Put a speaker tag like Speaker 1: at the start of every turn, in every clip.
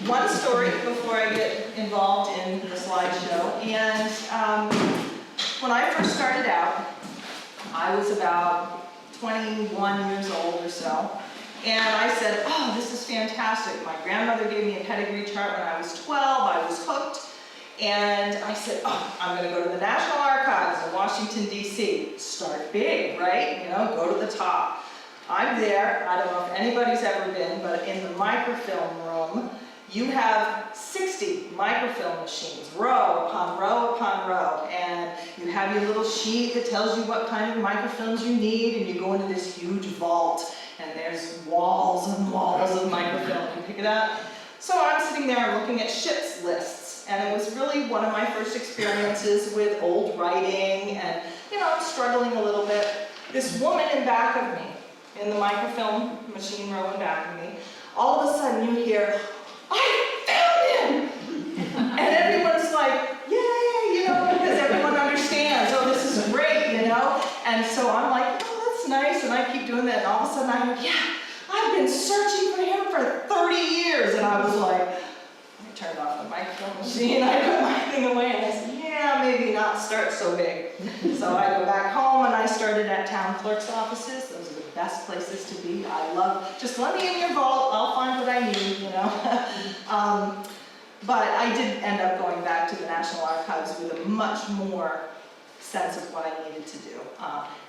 Speaker 1: one story before I get involved in the slideshow. And when I first started out, I was about 21 years old or so. And I said, oh, this is fantastic. My grandmother gave me a pedigree chart when I was 12. I was hooked. And I said, oh, I'm going to go to the National Archives in Washington, D.C. Start big, right? You know, go to the top. I'm there. I don't know if anybody's ever been, but in the microfilm room, you have 60 microfilm machines, row upon row upon row. And you have your little sheet that tells you what kind of microfilms you need, and you go into this huge vault, and there's walls and walls of microfilm. You pick it up. So I'm sitting there looking at ships lists. And it was really one of my first experiences with old writing and, you know, struggling a little bit. This woman in back of me, in the microfilm machine row in back of me, all of a sudden you hear, I found him! And everyone's like, yay, you know, because everyone understands, oh, this is great, you know? And so I'm like, oh, that's nice, and I keep doing that, and all of a sudden I go, yeah, I've been searching for him for 30 years, and I was like, I turned off the microfilm machine, I put my thing away, and I said, yeah, maybe not start so big. So I go back home, and I started at town clerk's offices. Those are the best places to be. I love, just let me in your vault, I'll find what I need, you know. But I did end up going back to the National Archives with a much more sense of what I needed to do.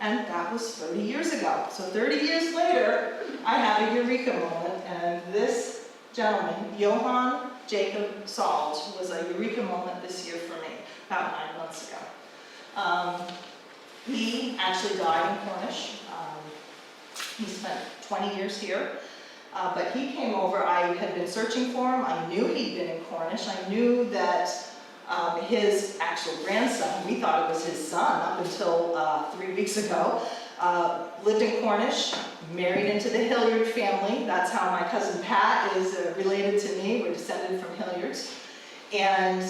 Speaker 1: And that was 30 years ago. So 30 years later, I had a eureka moment, and this gentleman, Johann Jacob Salge, was a eureka moment this year for me, about 9 months ago. He actually died in Cornish. He spent 20 years here, but he came over. I had been searching for him. I knew he'd been in Cornish. I knew that his actual grandson, we thought it was his son up until 3 weeks ago, lived in Cornish, married into the Hilliard family. That's how my cousin Pat is related to me. We're descended from Hilliards. And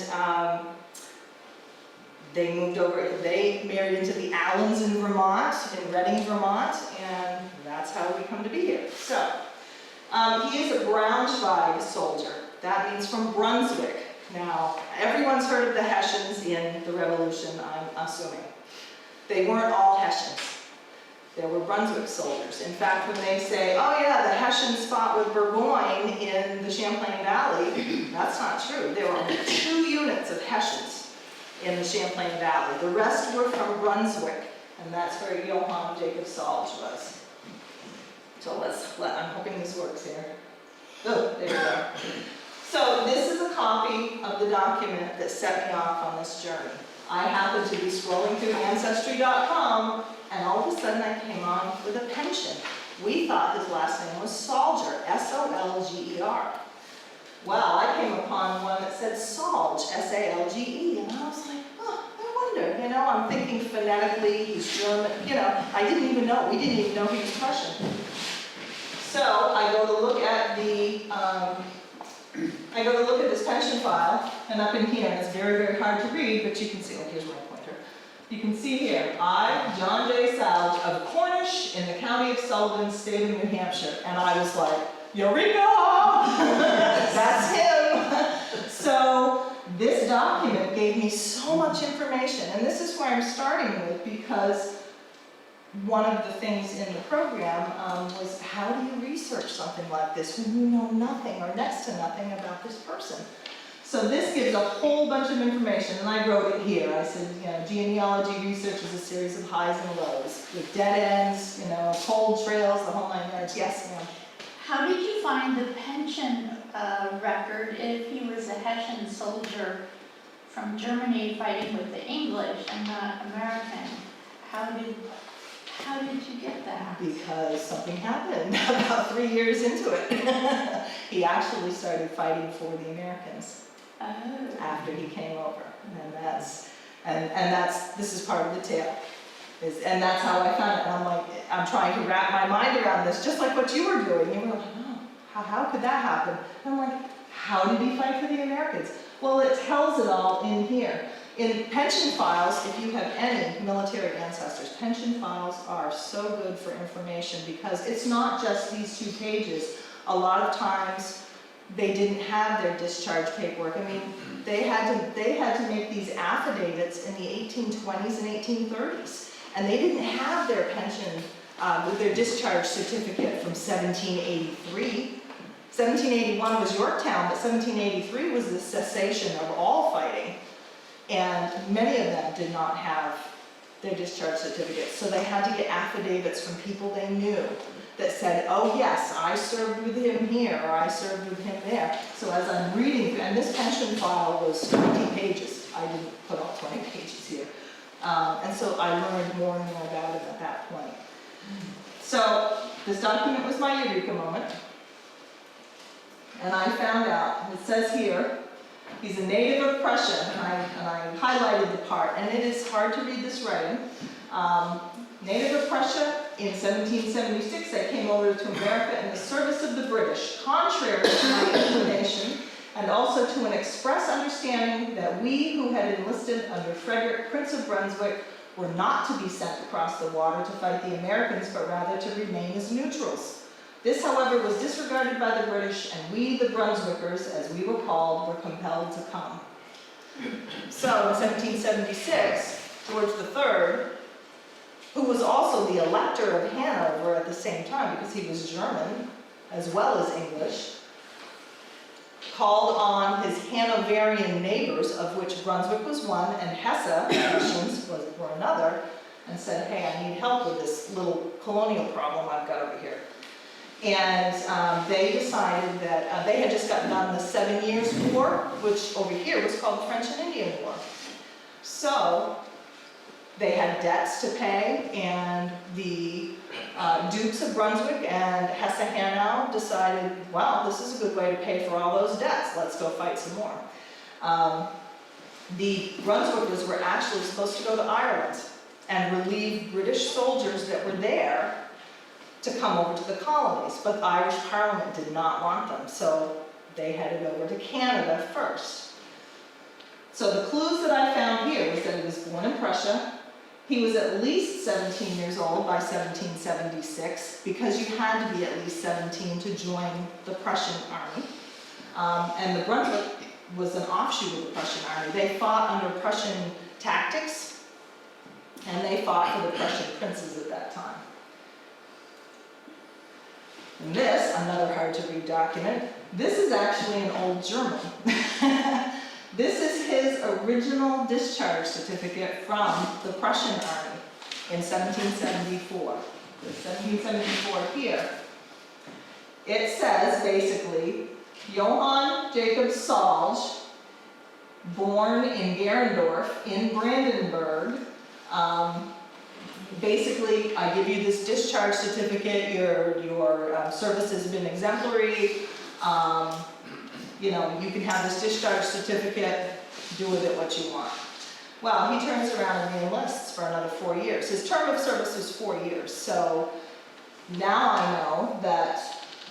Speaker 1: they moved over, they married into the Allens in Vermont, in Reading, Vermont, and that's how we come to be here. So, he is a Braunschweig soldier. That means from Brunswick. Now, everyone's heard of the Hessians in the Revolution, I'm assuming. They weren't all Hessians. There were Brunswick soldiers. In fact, when they say, oh yeah, the Hessians fought with Burgoyne in the Champlain Valley, that's not true. There were only 2 units of Hessians in the Champlain Valley. The rest were from Brunswick, and that's where Johann Jacob Salge was. So I'm hoping this works here. Oh, there we go. So this is a copy of the document that set me off on this journey. I happened to be scrolling through Ancestry.com, and all of a sudden I came on with a pension. We thought his last name was Solger, S-O-L-G-E-R. Well, I came upon one that said Salge, S-A-L-G-E, and I was like, oh, I wonder, you know, I'm thinking phonetically, he's German, you know, I didn't even know, we didn't even know he was Russian. So I go to look at this pension file, and up in here, and it's very, very hard to read, but you can see, oh, here's my pointer. You can see here, I, John J. Salge of Cornish in the county of Sullivan, state of New Hampshire. And I was like, Eureka! That's him! So this document gave me so much information, and this is where I'm starting with, because one of the things in the program was, how do you research something like this when you know nothing or next to nothing about this person? So this gives a whole bunch of information, and I wrote it here. I said, you know, genealogy research is a series of highs and lows, with dead ends, you know, cold trails, the whole 9 yards. Yes, ma'am.
Speaker 2: How did you find the pension record if he was a Hessian soldier from Germany fighting with the English and not American? How did you get that?
Speaker 1: Because something happened about 3 years into it. He actually started fighting for the Americans after he came over, and this is part of the tale. And that's how I found it. And I'm like, I'm trying to wrap my mind around this, just like what you were doing. You were like, oh, how could that happen? And I'm like, how did he fight for the Americans? Well, it tells it all in here. In pension files, if you have any military ancestors, pension files are so good for information because it's not just these 2 pages. A lot of times they didn't have their discharge paperwork. I mean, they had to make these affidavits in the 1820s and 1830s, and they didn't have their pension with their discharge certificate from 1783. 1781 was Yorktown, but 1783 was the cessation of all fighting, and many of them did not have their discharge certificates, so they had to get affidavits from people they knew that said, oh yes, I served with him here, or I served with him there. So as I'm reading, and this pension file was 20 pages. I didn't put all 20 pages here. And so I learned more and more about him at that point. So this document was my eureka moment. And I found out, it says here, he's a native of Prussia, and I highlighted the part, and it is hard to read this writing. Native of Prussia, in 1776, they came over to America in the service of the British, contrary to my inclination, and also to an express understanding that we who had enlisted under Frederick, Prince of Brunswick, were not to be sent across the water to fight the Americans, but rather to remain as neutrals. This, however, was disregarded by the British, and we, the Brunswickers, as we were called, were compelled to come. So, in 1776, George III, who was also the Elector of Hanover at the same time, because he was German as well as English, called on his Hanoverian neighbors, of which Brunswick was one, and Hesse were another, and said, hey, I need help with this little colonial problem I've got over here. And they decided that they had just gotten done the 7 Years' War, which over here was called the French and Indian War. So they had debts to pay, and the Dukes of Brunswick and Hesse-Hanau decided, well, this is a good way to pay for all those debts. Let's go fight some more. The Brunswickers were actually supposed to go to Ireland and relieve British soldiers that were there to come over to the colonies, but the Irish Parliament did not want them, so they headed over to Canada first. So the clues that I found here was that he was born in Prussia. He was at least 17 years old by 1776, because you had to be at least 17 to join the Prussian army. And the Brunswick was an offshoot of the Prussian army. They fought under Prussian tactics, and they fought for the Prussian princes at that time. And this, another hard to read document, this is actually an old German. This is his original discharge certificate from the Prussian army in 1774. The 1774 here. It says, basically, Johann Jacob Salge, born in Gerendorf in Brandenburg. Basically, I give you this discharge certificate, your service has been exemplary, you know, you can have this discharge certificate, do with it what you want. Well, he turns around and re-enlists for another 4 years. His term of service was 4 years, so now I know that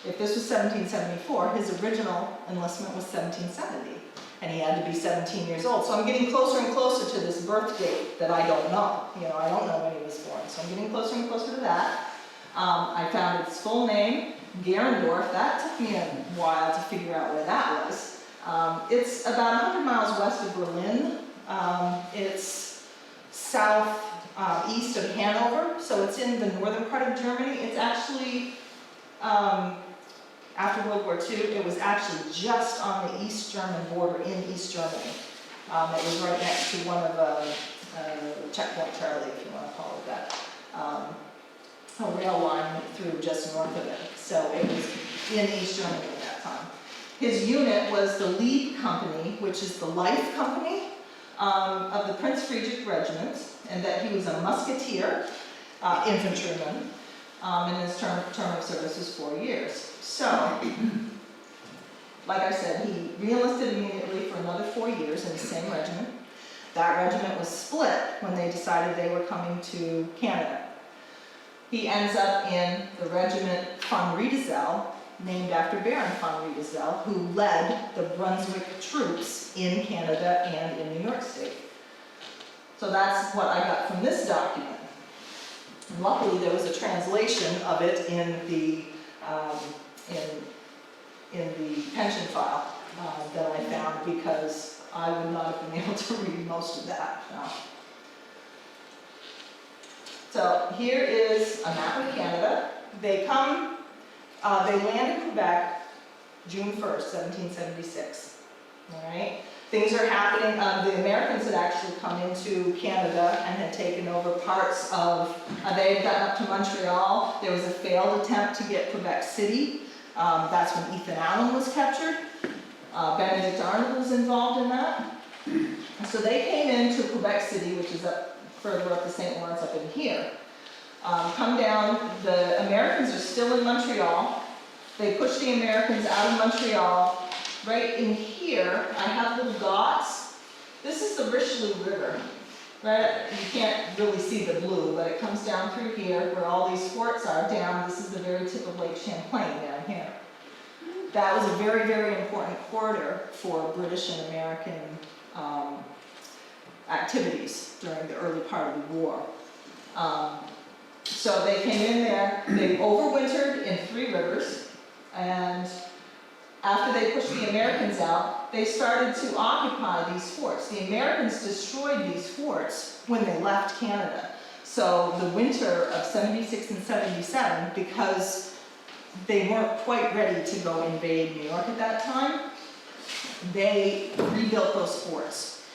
Speaker 1: if this was 1774, his original enlistment was 1770, and he had to be 17 years old. So I'm getting closer and closer to this birth date that I don't know. You know, I don't know when he was born, so I'm getting closer and closer to that. I found his full name, Gerendorf. That took me a while to figure out where that was. It's about 100 miles west of Berlin. It's southeast of Hanover, so it's in the northern part of Germany. It's actually, after World War II, it was actually just on the East German border in East Germany. It was right next to one of Checkpoint Charlie, if you want to call it that. A rail line through just north of it. So it was in East Germany at that time. His unit was the Lead Company, which is the life company of the Prince Friedrich Regiment, and that he was a musketeer, infantryman, and his term of service was 4 years. So, like I said, he re-enlisted immediately for another 4 years in the same regiment. That regiment was split when they decided they were coming to Canada. He ends up in the Regiment von Riedesel, named after Baron von Riedesel, who led the Brunswick troops in Canada and in New York State. So that's what I got from this document. And luckily, there was a translation of it in the in the pension file that I found, because I would not have been able to read most of that. So here is a map of Canada. They land in Quebec June 1st, 1776. All right? Things are happening. The Americans had actually come into Canada and had taken over parts of, they had gotten up to Montreal. There was a failed attempt to get Quebec City. That's when Ethan Allen was captured. Benedict Arnold was involved in that. So they came into Quebec City, which is further up the St. Lawrence, up in here. Come down, the Americans are still in Montreal. They push the Americans out of Montreal. Right in here, I have little dots. This is the Richelieu River. Right? You can't really see the blue, but it comes down through here where all these forts are down. This is the very tip of Lake Champlain down here. That was a very, very important corridor for British and American activities during the early part of the war. So they came in there, they overwintered in Three Rivers, and after they pushed the Americans out, they started to occupy these forts. The Americans destroyed these forts when they left Canada. So the winter of 76 and 77, because they weren't quite ready to go invade New York at that time, they rebuilt those forts.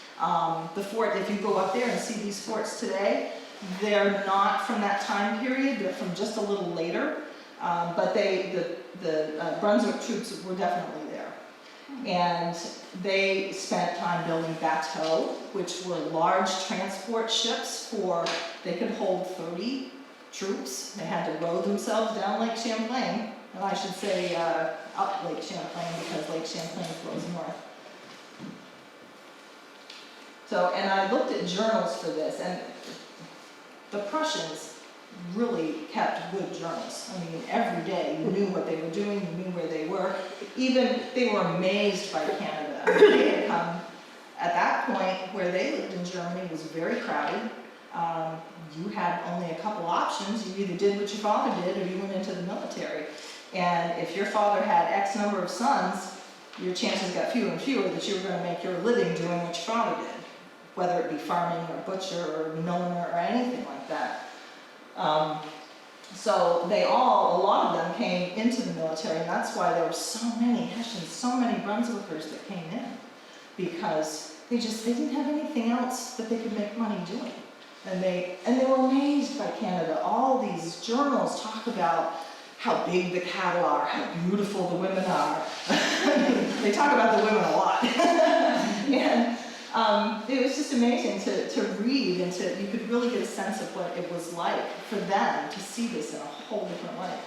Speaker 1: The fort, if you go up there and see these forts today, they're not from that time period, they're from just a little later, but the Brunswick troops were definitely there. And they spent time building bateaux, which were large transport ships they could hold 30 troops. They had to row themselves down Lake Champlain, and I should say up Lake Champlain, because Lake Champlain flows north. So, and I looked at journals for this, and the Prussians really kept good journals. I mean, every day you knew what they were doing, you knew where they were. Even they were amazed by Canada. I mean, they had come at that point where they lived in Germany, was very crowded. You had only a couple options. You either did what your father did or you went into the military. And if your father had X number of sons, your chances got fewer and fewer that you were going to make your living doing what your father did, whether it be farming or butcher or milliner or anything like that. So a lot of them came into the military, and that's why there were so many Hessians, so many Brunswickers that came in, because they didn't have anything else that they could make money doing. And they were amazed by Canada. All these journals talk about how big the cattle are, how beautiful the women are. They talk about the women a lot. And it was just amazing to read, and you could really get a sense of what it was like for them to see this in a whole different way.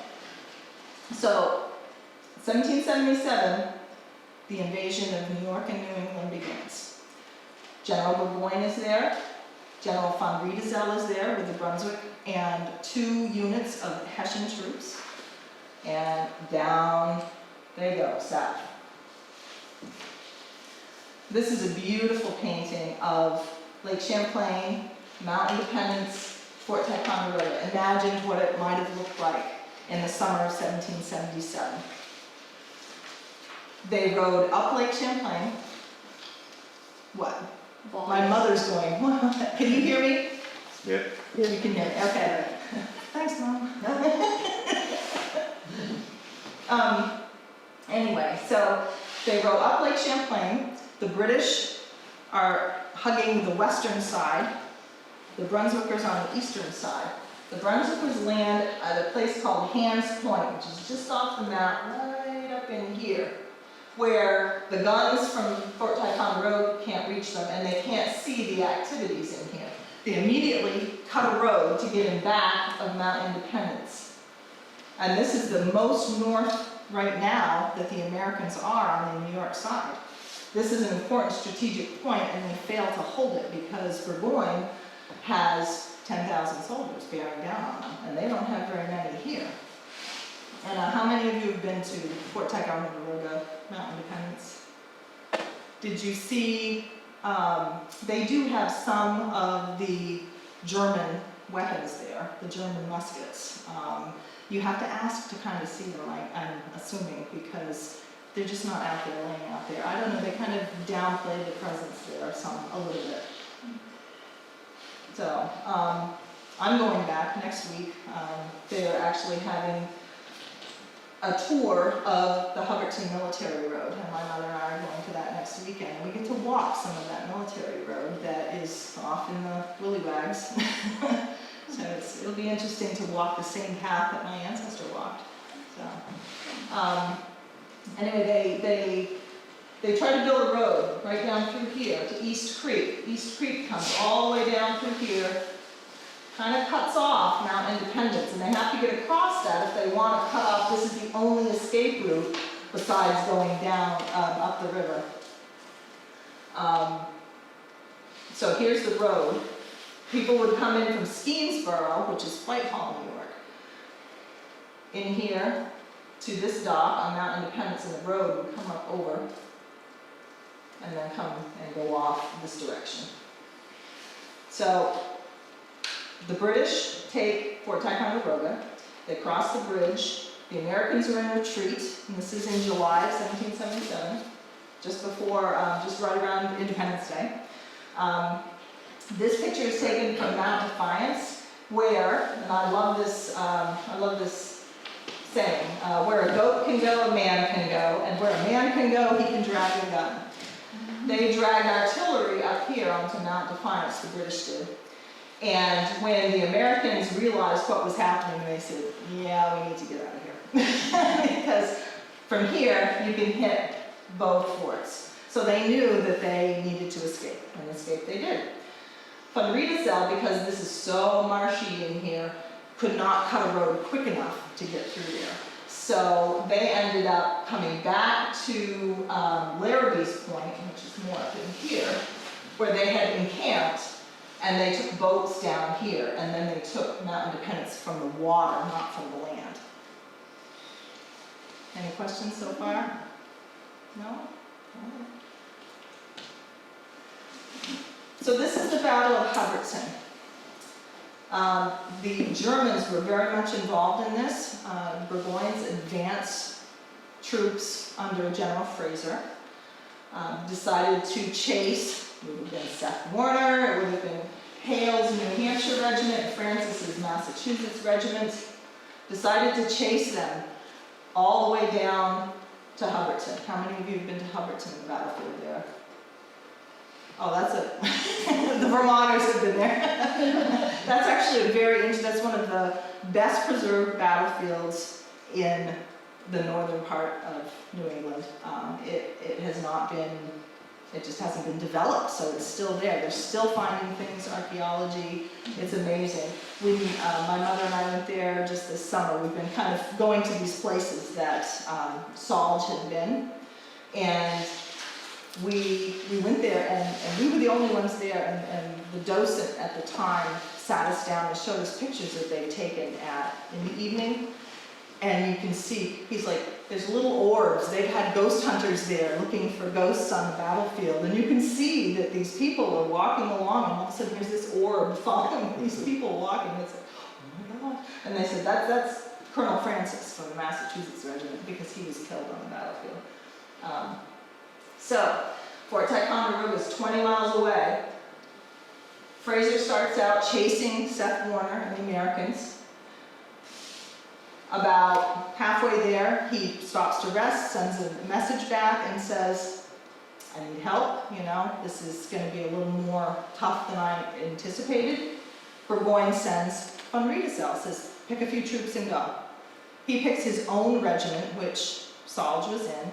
Speaker 1: So, 1777, the invasion of New York and New England begins. General Burgoyne is there. General von Riedesel is there with the Brunswick and 2 units of Hessian troops. And down they go, south. This is a beautiful painting of Lake Champlain, Mount Independence, Fort Ticonderoga. Imagine what it might have looked like in the summer of 1777. They rode up Lake Champlain. What? My mother's going, what? Can you hear me?
Speaker 3: Yep.
Speaker 1: Yeah, you can hear me. Okay. Thanks, Mom. Anyway, so they row up Lake Champlain. The British are hugging the western side. The Brunswickers on the eastern side. The Brunswickers land at a place called Hand's Point, which is just off the map, right up in here, where the guns from Fort Ticonderoga can't reach them, and they can't see the activities in here. They immediately cut a road to get in back of Mount Independence. And this is the most north right now that the Americans are on the New York side. This is an important strategic point, and they fail to hold it because Burgoyne has 10,000 soldiers bearing down on them, and they don't have very many here. And how many of you have been to Fort Ticonderoga, Mount Independence? Did you see, they do have some of the German weapons there, the German muskets. You have to ask to kind of see them, I'm assuming, because they're just not out there, laying out there. I don't know, they kind of downplayed the presence there a little bit. So, I'm going back next week. They're actually having a tour of the Hubbardton Military Road, and my mother and I are going to that next weekend. And we get to walk some of that military road that is off in the willywags. So it'll be interesting to walk the same path that my ancestor walked. So, anyway, they try to build a road right down through here to East Creek. East Creek comes all the way down through here, kind of cuts off Mount Independence, and they have to get across that if they want to cut off. This is the only escape route besides going down up the river. So here's the road. People would come in from Skeensboro, which is Whitehall, New York, in here to this dock on Mount Independence, and the road would come up over and then come and go off this direction. So the British take Fort Ticonderoga, they cross the bridge, the Americans are in retreat, and this is in July of 1777, just right around Independence Day. This picture is taken from Mount Defiance, where, and I love this saying, where a goat can go, a man can go, and where a man can go, he can drag a gun. They dragged artillery up here onto Mount Defiance, the British did. And when the Americans realized what was happening, they said, yeah, we need to get out of here. Because from here, you can hit both forts. So they knew that they needed to escape, and escape they did. Von Riedesel, because this is so marshy in here, could not cut a road quick enough to get through there. So they ended up coming back to Larrabee's Point, which is more up in here, where they had encamped, and they took boats down here, and then they took Mount Independence from the water, not from the land. Any questions so far? No? So this is the Battle of Hubbardton. The Germans were very much involved in this. Burgoyne's advance troops under General Fraser decided to chase. It would have been Seth Warner, it would have been Hale's New Hampshire Regiment, Francis's Massachusetts Regiment, decided to chase them all the way down to Hubbardton. How many of you have been to Hubbardton, the battlefield there? Oh, that's it. The Vermonters have been there. That's actually that's one of the best preserved battlefields in the northern part of New England. It has not been, it just hasn't been developed, so it's still there. They're still finding things, archaeology. It's amazing. My mother and I went there just this summer. We've been kind of going to these places that Solge had been, and we went there, and we were the only ones there, and the docent at the time sat us down and showed us pictures that they'd taken in the evening, and you can see, he's like, there's little orbs. They've had ghost hunters there looking for ghosts on the battlefield, and you can see that these people are walking along, and all of a sudden there's this orb following these people walking, and it's like, oh my God. And they said, that's Colonel Francis from the Massachusetts Regiment, because he was killed on the battlefield. So, Fort Ticonderoga is 20 miles away. Fraser starts out chasing Seth Warner and the Americans. About halfway there, he stops to rest, sends a message back and says, I need help, this is going to be a little more tough than I anticipated. Burgoyne sends Von Riedesel, says, pick a few troops and go. He picks his own regiment, which Solge was in,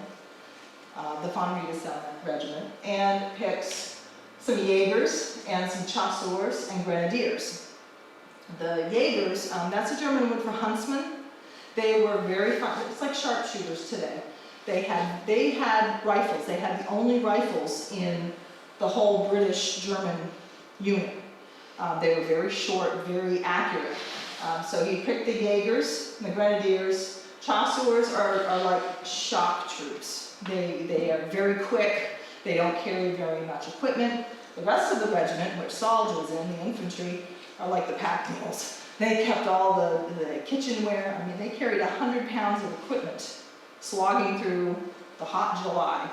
Speaker 1: the Von Riedesel Regiment, and picks some Jaegers and some Chasseurs and Grenadiers. The Jaegers, that's a German word for huntsman. They were very fun. It's like sharpshooters today. They had rifles. They had the only rifles in the whole British-German unit. They were very short, very accurate. So he picked the Jaegers, the Grenadiers. Chasseurs are like shock troops. They are very quick. They don't carry very much equipment. The rest of the regiment, which Solge was in, the infantry, are like the pack mules. They kept all the kitchenware. I mean, they carried 100 pounds of equipment, slogging through the hot July,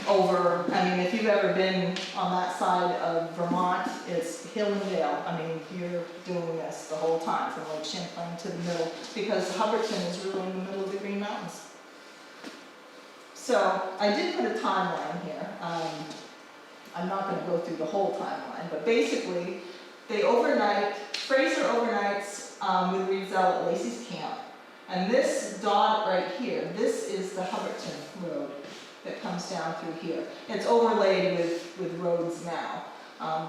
Speaker 1: over, I mean, if you've ever been on that side of Vermont, it's hill and dale. I mean, you're doing this the whole time, from Lake Champlain to the middle, because Hubbardton is really in the middle of the Green Mountains. So I did put a timeline here. I'm not going to go through the whole timeline, but basically, they overnight, Fraser overnights with Riedzel at Lacey's camp. And this dot right here, this is the Hubbardton Road that comes down through here. It's overlaid with roads now.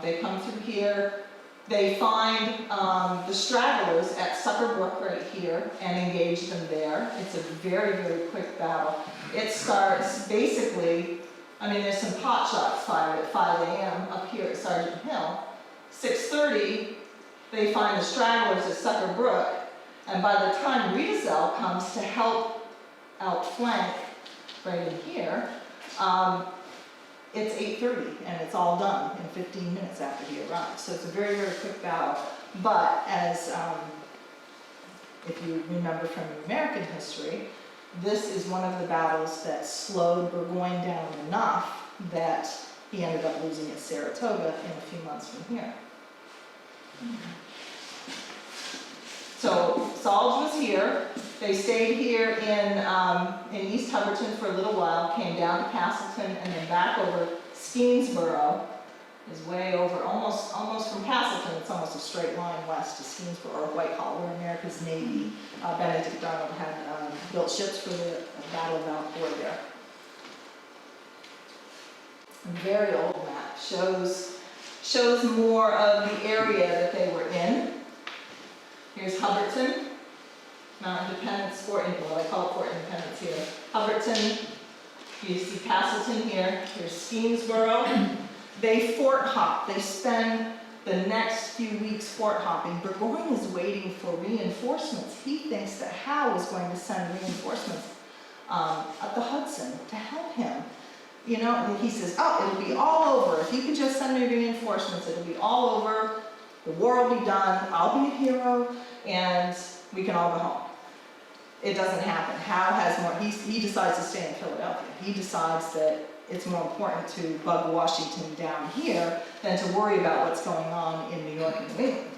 Speaker 1: They come through here, they find the stragglers at Sucker Brook right here and engage them there. It's a very, very quick battle. It starts basically, I mean, there's some pot shots fired at 5 a.m. up here at Sergeant Hill. 6:30, they find the stragglers at Sucker Brook, and by the time Riedzel comes to help outflank right in here, it's 8:30 and it's all done in 15 minutes after he arrives. So it's a very, very quick battle. But as, if you remember from American history, this is one of the battles that slowed Burgoyne down enough that he ended up losing at Saratoga in a few months from here. So Salge was here. They stayed here in East Hubbardton for a little while, came down to Castleton, and then back over. Skenesboro is way over, almost from Castleton. It's almost a straight line west to Skenesboro, or Whitehall, where America's Navy, Benedict Arnold had built ships for the Battle of Valcour there. A very old map shows more of the area that they were in. Here's Hubbardton, Mount Independence, Fort Independence, well, I call it Fort Independence here. Hubbardton, you see Castleton here, here's Skenesboro. They fort hop, they spend the next few weeks fort hopping. Burgoyne is waiting for reinforcements. He thinks that Howe is going to send reinforcements up the Hudson to help him. You know, and he says, oh, it'll be all over. If you can just send me reinforcements, it'll be all over. The war will be done. I'll be a hero, and we can all go home. It doesn't happen. Howe has more, he decides to stay in Philadelphia. He decides that it's more important to bug Washington down here than to worry about what's going on in New York and New England.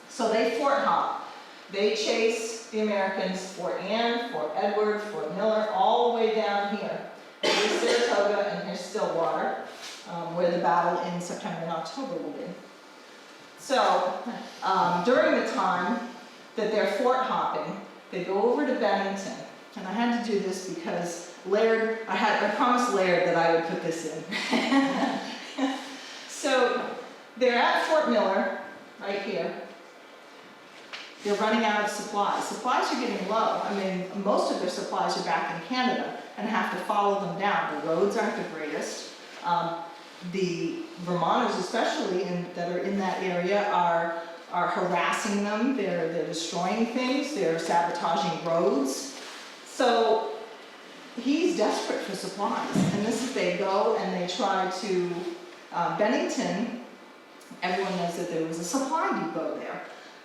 Speaker 1: So they fort hop. They chase the Americans, Fort Anne, Fort Edward, Fort Miller, all the way down here. Here's Saratoga and here's Stillwater, where the battle in September and October will be. So during the time that they're fort hopping, they go over to Bennington. And I had to do this because Laird, I promised Laird that I would put this in. So they're at Fort Miller, right here. They're running out of supplies. Supplies are getting low. I mean, most of their supplies are back in Canada and have to follow them down. The roads aren't the greatest. The Vermonters, especially that are in that area, are harassing them. They're destroying things. They're sabotaging roads. So he's desperate for supplies. And this is, they go and they try to, Bennington, everyone knows that there was a supply depot there.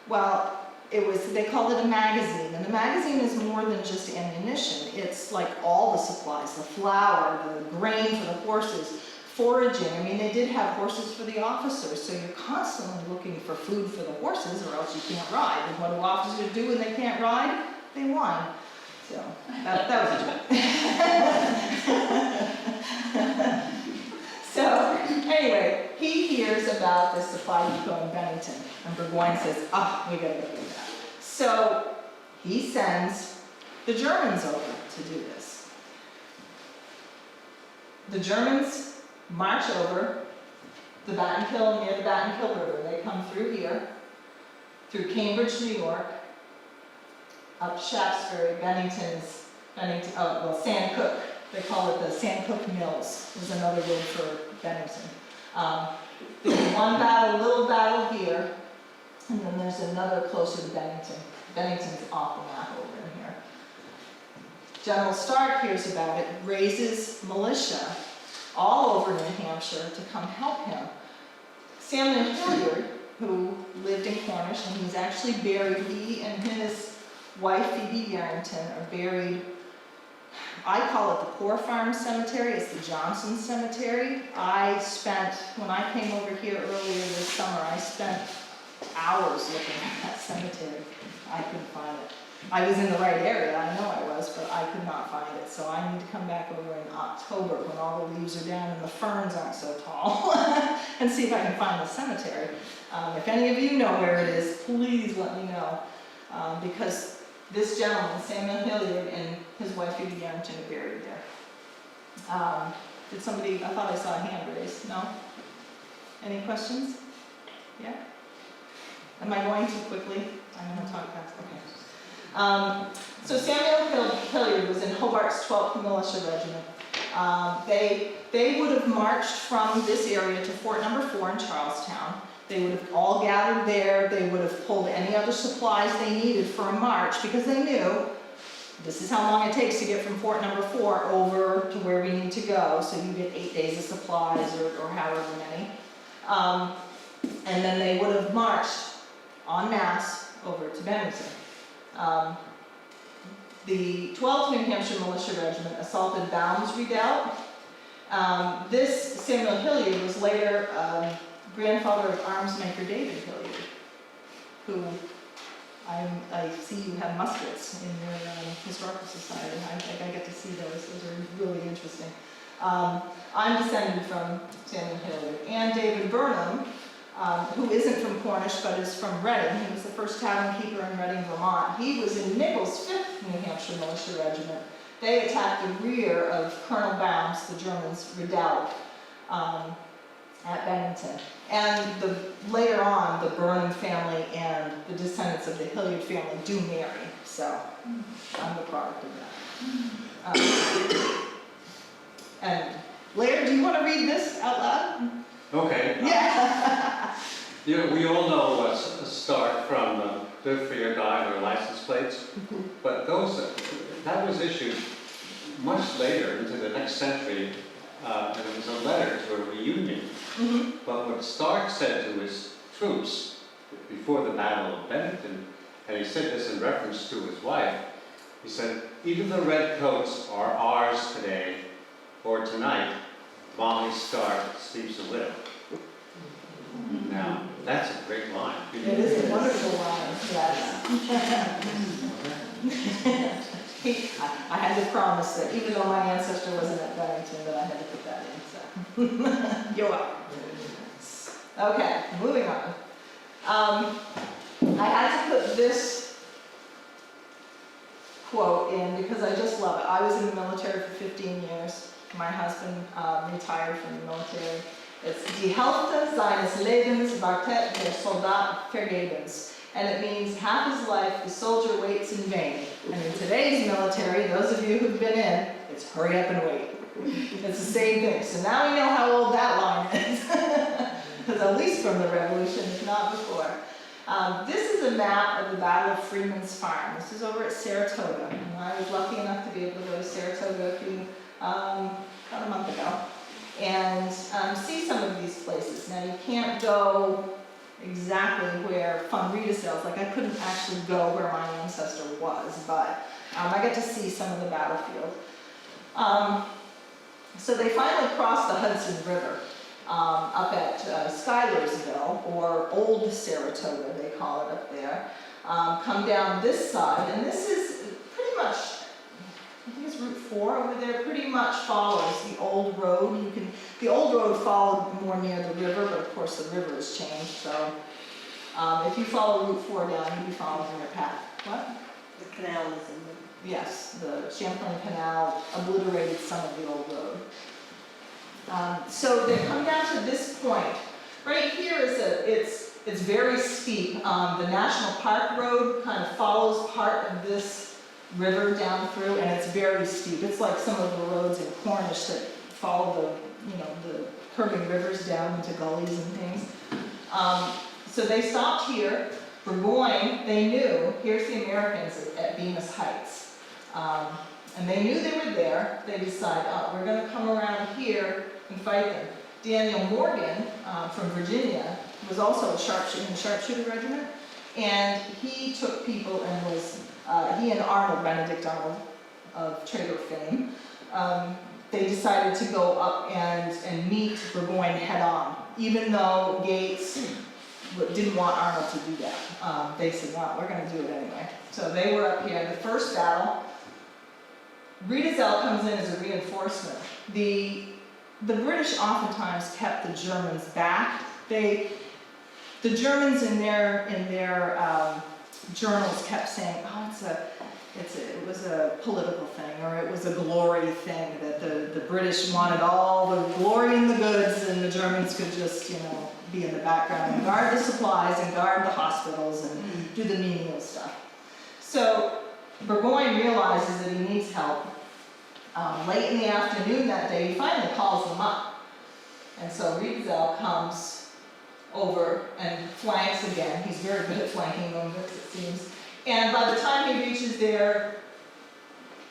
Speaker 1: Well, they called it a magazine, and the magazine is more than just ammunition. It's like all the supplies, the flour, the grain for the horses, foraging. I mean, they did have horses for the officers, so you're constantly looking for food for the horses, or else you can't ride. And what do officers do when they can't ride? They whine. So, that was a joke. So, anyway, he hears about this supply depot in Bennington, and Burgoyne says, we gotta go do that. So, he sends the Germans over to do this. The Germans march over the Battenkill, near the Battenkill River. They come through here, through Cambridge, New York, up Shaftesbury, Sandcook. They call it the Sandcook Mills, is another word for Bennington. There's one little battle here, and then there's another closer to Bennington. Bennington's off the map over in here. General Stark hears about it, raises militia all over New Hampshire to come help him. Samuel Hilliard, who lived in Cornish, and he's actually buried, he and his wife Phoebe Barrington are buried I call it the Poor Farm Cemetery, it's the Johnson Cemetery. I spent, when I came over here earlier this summer, I spent hours looking at that cemetery. I couldn't find it. I was in the right area, I know I was, but I could not find it. So I need to come back over in October when all the leaves are down and the ferns aren't so tall and see if I can find the cemetery. If any of you know where it is, please let me know. Because this gentleman, Samuel Hilliard, and his wife, Judy Yarrington, are buried there. Did somebody, I thought I saw a hand raised, no? Any questions? Yeah? Am I going too quickly? I'm going to talk fast, okay. So Samuel Hilliard was in Hobart's 12th Militia Regiment. They would have marched from this area to Fort Number 4 in Charlestown. They would have all gathered there. They would have pulled any other supplies they needed for a march because they knew this is how long it takes to get from Fort Number 4 over to where we need to go. So you get 8 days of supplies or however many. And then they would have marched en masse over to Bennington. The 12th New Hampshire Militia Regiment assaulted Baum's Redoubt. This Samuel Hilliard was later grandfather of arms maker David Hilliard, who I see you have muskets in your historical society. I get to see those. Those are really interesting. I'm descended from Samuel Hilliard. And David Burnham, who isn't from Cornish but is from Reading. He was the first tavern keeper in Reading, Vermont. He was in Nichols' 5th New Hampshire Militia Regiment. They attacked the rear of Colonel Baum's, the Germans' redoubt at Bennington. And later on, the Burnham family and the descendants of the Hilliard family do marry. So I'm the product of that. And Laird, do you want to read this out loud?
Speaker 3: Okay.
Speaker 1: Yeah.
Speaker 3: We all know a start from Live Free or Die or license plates, but that was issued much later into the next century, and it was a letter to a reunion.
Speaker 1: Mm-hmm.
Speaker 3: But what Stark said to his troops before the Battle of Bennington, and he said this in reference to his wife, he said, "Either the redcoats are ours today or tonight, Molly Stark sleeps a widow." Now, that's a great line.
Speaker 1: It is a wonderful line, yes. I had to promise that even though my ancestor wasn't at Bennington, that I had to put that in, so. You're welcome. Okay, moving on. I had to put this quote in because I just love it. I was in the military for 15 years. My husband retired from the military. It's Die Hälfte seines Lebens wartet der Soldat vergebens. And it means half his life the soldier waits in vain. And in today's military, those of you who've been in, it's hurry up and wait. It's the same thing. So now we know how old that line is. Because at least from the Revolution, if not before. This is a map of the Battle of Freeman's Farm. This is over at Saratoga. And I was lucky enough to be able to go to Saratoga about a month ago. And see some of these places. Now you can't go exactly where Von Riedesdale's, like I couldn't actually go where my ancestor was, but I got to see some of the battlefield. So they finally crossed the Hudson River up at Schuylersville, or Old Saratoga, they call it up there. Come down this side, and this is pretty much, I think it's Route 4 over there, pretty much follows the old road. The old road followed more near the river, but of course the river has changed, so if you follow Route 4 down, you'll be following your path. What?
Speaker 4: The canal is in the...
Speaker 1: Yes, the Champlain Canal obliterated some of the old road. So they come down to this point. Right here it's very steep. The National Park Road kind of follows part of this river down through, and it's very steep. It's like some of the roads in Cornish that follow the curving rivers down into gullies and things. So they stopped here. Burgoyne, they knew, here's the Americans at Bemis Heights. And they knew they were there. They decided, oh, we're going to come around here and fight them. Daniel Morgan from Virginia was also in the sharpshooter regiment, and he took people and was, he and Benedict Arnold, of trader fame, they decided to go up and meet Burgoyne head-on, even though Gates didn't want Arnold to do that. They said, no, we're gonna do it anyway. So they were up here. The first battle, Riedesel comes in as a reinforcement. The British oftentimes kept the Germans back. The Germans in their journals kept saying, oh, it was a political thing, or it was a glory thing, that the British wanted all the glory and the goods, and the Germans could just, be in the background and guard the supplies and guard the hospitals and do the menial stuff. So Burgoyne realizes that he needs help. Late in the afternoon that day, he finally calls them up. And so Riedesel comes over and flanks again. He's very good at flanking movements, it seems. And by the time he reaches there,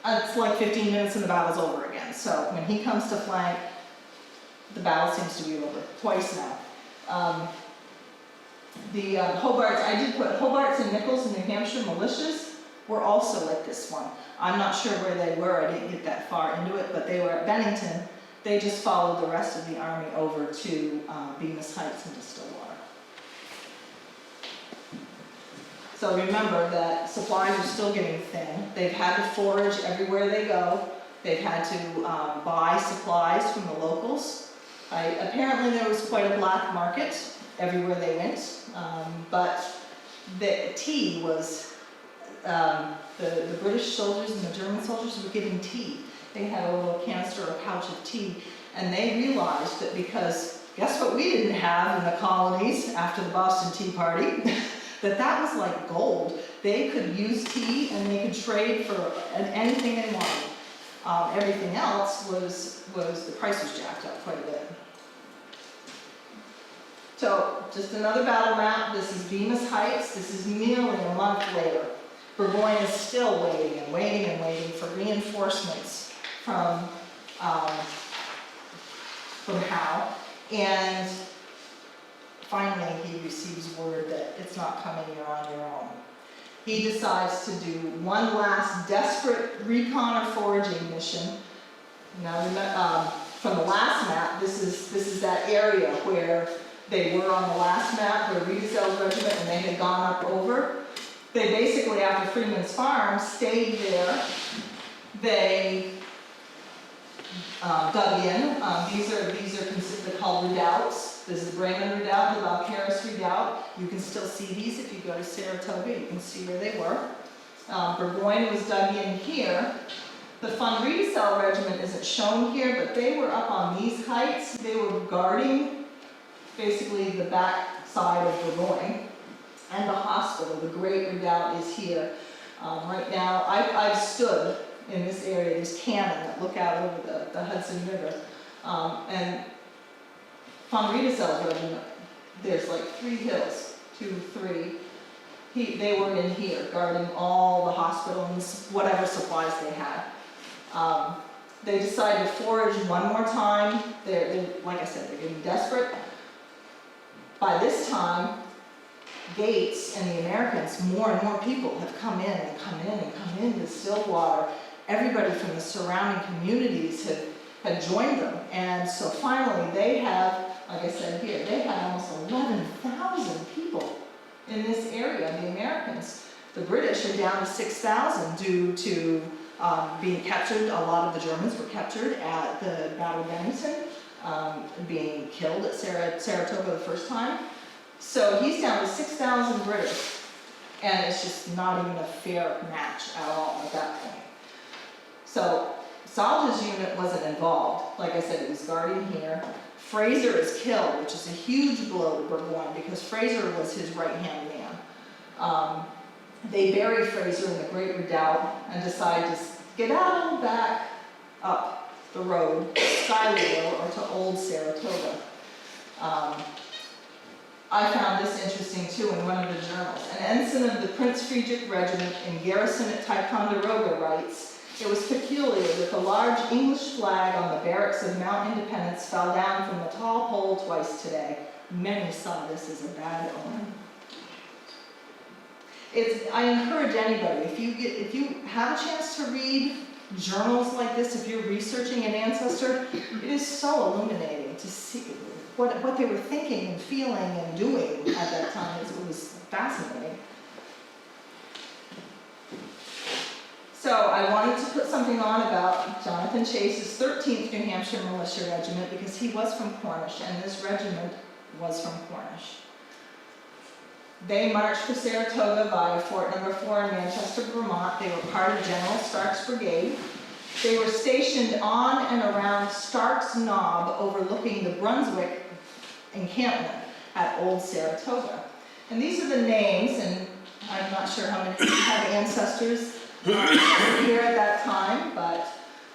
Speaker 1: it's like 15 minutes and the battle's over again. So when he comes to flank, the battle seems to be over twice now. The Hobarts, I did put Hobarts and Nichols in New Hampshire militias were also at this one. I'm not sure where they were, I didn't get that far into it, but they were at Bennington. They just followed the rest of the army over to Bemis Heights and to Stillwater. So remember that supplies are still getting thin. They've had to forage everywhere they go. They've had to buy supplies from the locals. Apparently there was quite a black market everywhere they went, but the tea was, the British soldiers and the German soldiers were getting tea. They had a little canister or pouch of tea, and they realized that because, guess what we didn't have in the colonies after the Boston Tea Party? that was like gold. They could use tea and they could trade for anything they wanted. Everything else was the price was jacked up quite a bit. So, just another battle map. This is Bemis Heights. This is nearly a month later. Burgoyne is still waiting and waiting and waiting for reinforcements from Howe. And finally, he receives word that it's not coming, you're on your own. He decides to do one last desperate recon or foraging mission. Now, from the last map, this is that area where they were on the last map, where Riedesel's regiment, and they had gone up over. They basically, after Freeman's Farm, stayed there. They dug in. These are considered called redoubts. This is the Bremen Redoubt, the Valkeris Redoubt. You can still see these if you go to Saratoga. You can see where they were. Burgoyne was dug in here. The von Riedesel regiment isn't shown here, but they were up on these heights. They were guarding basically the back side of Burgoyne and the hospital. The Great Redoubt is here. Right now, I've stood in this area, there's cannon that look out over the Hudson River. And von Riedesel's regiment, there's like 3 hills, 2, 3. They were in here, guarding all the hospital and whatever supplies they had. They decided to forage one more time. They're like I said, they're getting desperate. By this time, Gates and the Americans, more and more people have come in and come in and come into Stillwater. Everybody from the surrounding communities had joined them. And so finally they have, like I said here, they had almost 11,000 people in this area, the Americans. The British are down to 6,000 due to being captured. A lot of the Germans were captured at the Battle of Bennington, being killed at Saratoga the first time. So he's down to 6,000 British, and it's just not even a fair match at all at that point. So Salge's unit wasn't involved. Like I said, it was guarding here. Fraser is killed, which is a huge blow to Burgoyne because Fraser was his right-hand man. They bury Fraser in the Great Redoubt and decide to get out back up the road, Schuylerville, or to Old Saratoga. I found this interesting too in one of the journals. An ensign of the Prince Friedrich Regiment in garrison at Ticonderoga writes, "It was peculiar that the large English flag on the barracks of Mount Independence fell down from the tall pole twice today. Many saw this as a bad omen." I encourage anybody, if you have a chance to read journals like this, if you're researching an ancestor, it is so illuminating to see what they were thinking and feeling and doing at that time. It was fascinating. So I wanted to put something on about Jonathan Chase's 13th New Hampshire Militia Regiment because he was from Cornish and this regiment was from Cornish. They marched for Saratoga via Fort No. 4 in Manchester, Vermont. They were part of General Stark's brigade. They were stationed on and around Stark's Knob overlooking the Brunswick encampment at Old Saratoga. And these are the names, and I'm not sure how many have ancestors here at that time, but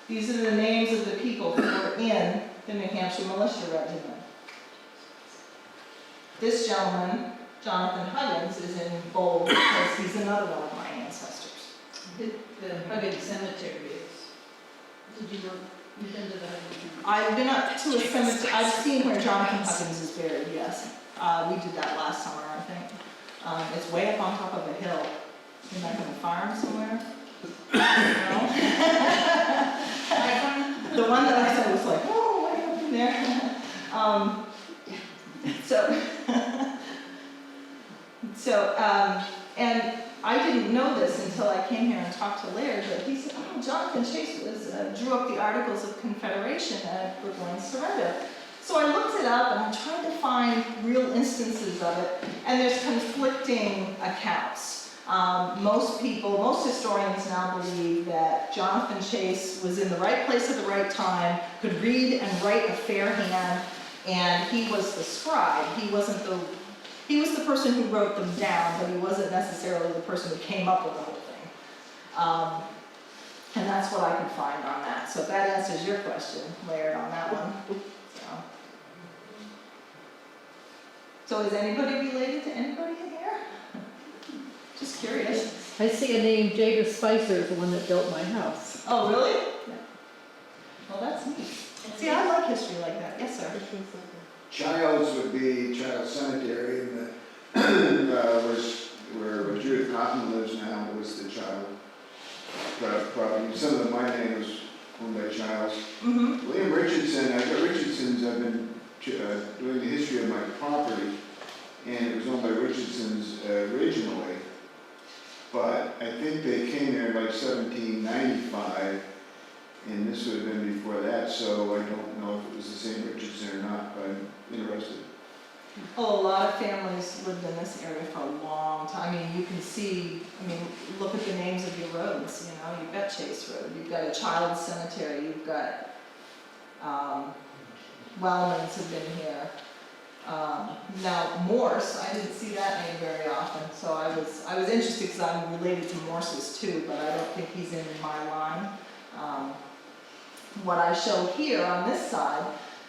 Speaker 1: these are the names of the people who were in the New Hampshire Militia Regiment. This gentleman, Jonathan Huggins, is in bold because he's another one of my ancestors.
Speaker 5: The Huggins Cemetery is, did you go, you've been to the Huggins Cemetery?
Speaker 1: I've been up to a cemetery, I've seen where Jonathan Huggins is buried, yes. We did that last summer, I think. It's way up on top of a hill. Isn't that on a farm somewhere? No? The one that I said was like, oh, way up in there. And I didn't know this until I came here and talked to Laird, but he said, oh, Jonathan Chase drew up the Articles of Confederation at Burgoyne's surrender. So I looked it up and I tried to find real instances of it, and there's conflicting accounts. Most historians now believe that Jonathan Chase was in the right place at the right time, could read and write a fair hand, and he was the scribe. He was the person who wrote them down, but he wasn't necessarily the person who came up with the whole thing. And that's what I could find on that. So if that answers your question, Laird, on that one. So is anybody related to anybody in here? Just curious.
Speaker 5: I see a name, Jager Spicer is the one that built my house.
Speaker 1: Oh, really?
Speaker 5: Yeah.
Speaker 1: Well, that's neat. See, I like history like that. Yes, sir.
Speaker 6: Childs would be Childs Cemetery, and where Judith Cotton lives now was the Child property. Some of my name was owned by Childs.
Speaker 1: Mm-hmm.
Speaker 6: William Richardson, I got Richardson's, I've been doing the history of my property, and it was owned by Richardson's originally, but I think they came there in like 1795, and this would have been before that, so I don't know if it was the same Richardson or not, but I'm interested.
Speaker 1: Oh, a lot of families lived in this area for a long time. I mean, you can see, look at the names of your roads, you've got Chase Road, you've got a Child's Cemetery, you've got, Wellmans have been here. Now, Morse, I didn't see that name very often, so I was interested because I'm related to Morses too, but I don't think he's in my line. What I show here on this side,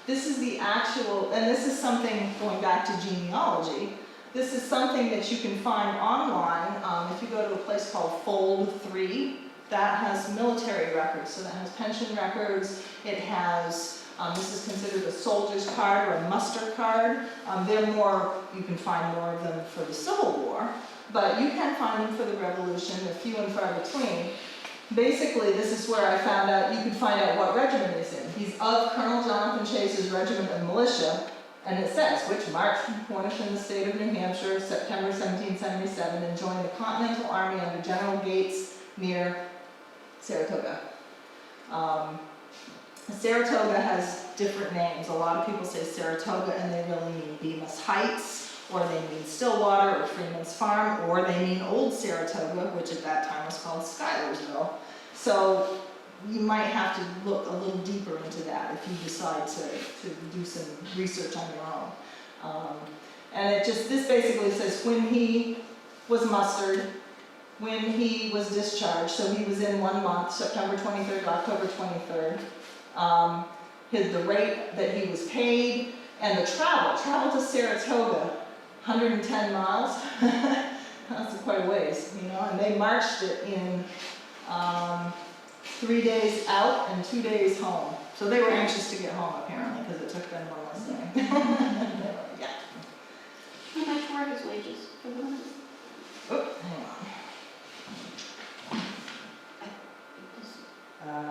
Speaker 1: this is the actual, and this is something going back to genealogy, this is something that you can find online. If you go to a place called Fold 3, that has military records, so that has pension records, it has, this is considered a soldier's card or a muster card. You can find more of them for the Civil War, but you can find them for the Revolution, they're few and far between. Basically, this is where I found out, you could find out what regiment he's in. He's of Colonel Jonathan Chase's Regiment of Militia, and it says, which marched from Cornish in the state of New Hampshire, September 1777, and joined the Continental Army under General Gates near Saratoga. Saratoga has different names. A lot of people say Saratoga and they really mean Bemis Heights, or they mean Stillwater or Freeman's Farm, or they mean Old Saratoga, which at that time was called Schuylersville. So you might have to look a little deeper into that if you decide to do some research on your own. And this basically says when he was mustered, when he was discharged, so he was in 1 month, September 23rd to October 23rd, the rate that he was paid, and the travel to Saratoga, 110 miles, that's quite a ways, and they marched it in 3 days out and 2 days home. So they were anxious to get home apparently, because it took them one less day. Yeah.
Speaker 2: How much were his wages for the month?
Speaker 1: Oop, hang on.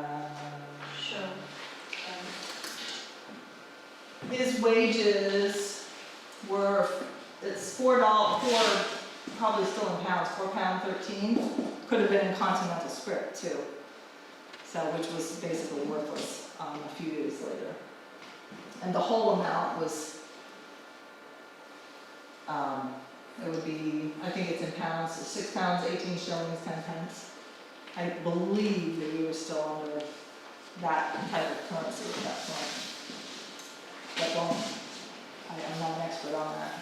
Speaker 1: his wages were, it's probably still in pounds, £4.13, could have been in continental script too. So, which was basically worthless a few years later. And the whole amount was, it would be, I think it's in pounds, so £6, 18 shillings, 10 pence. I believe that we were still under that type of currency at that point. But I'm not an expert on that.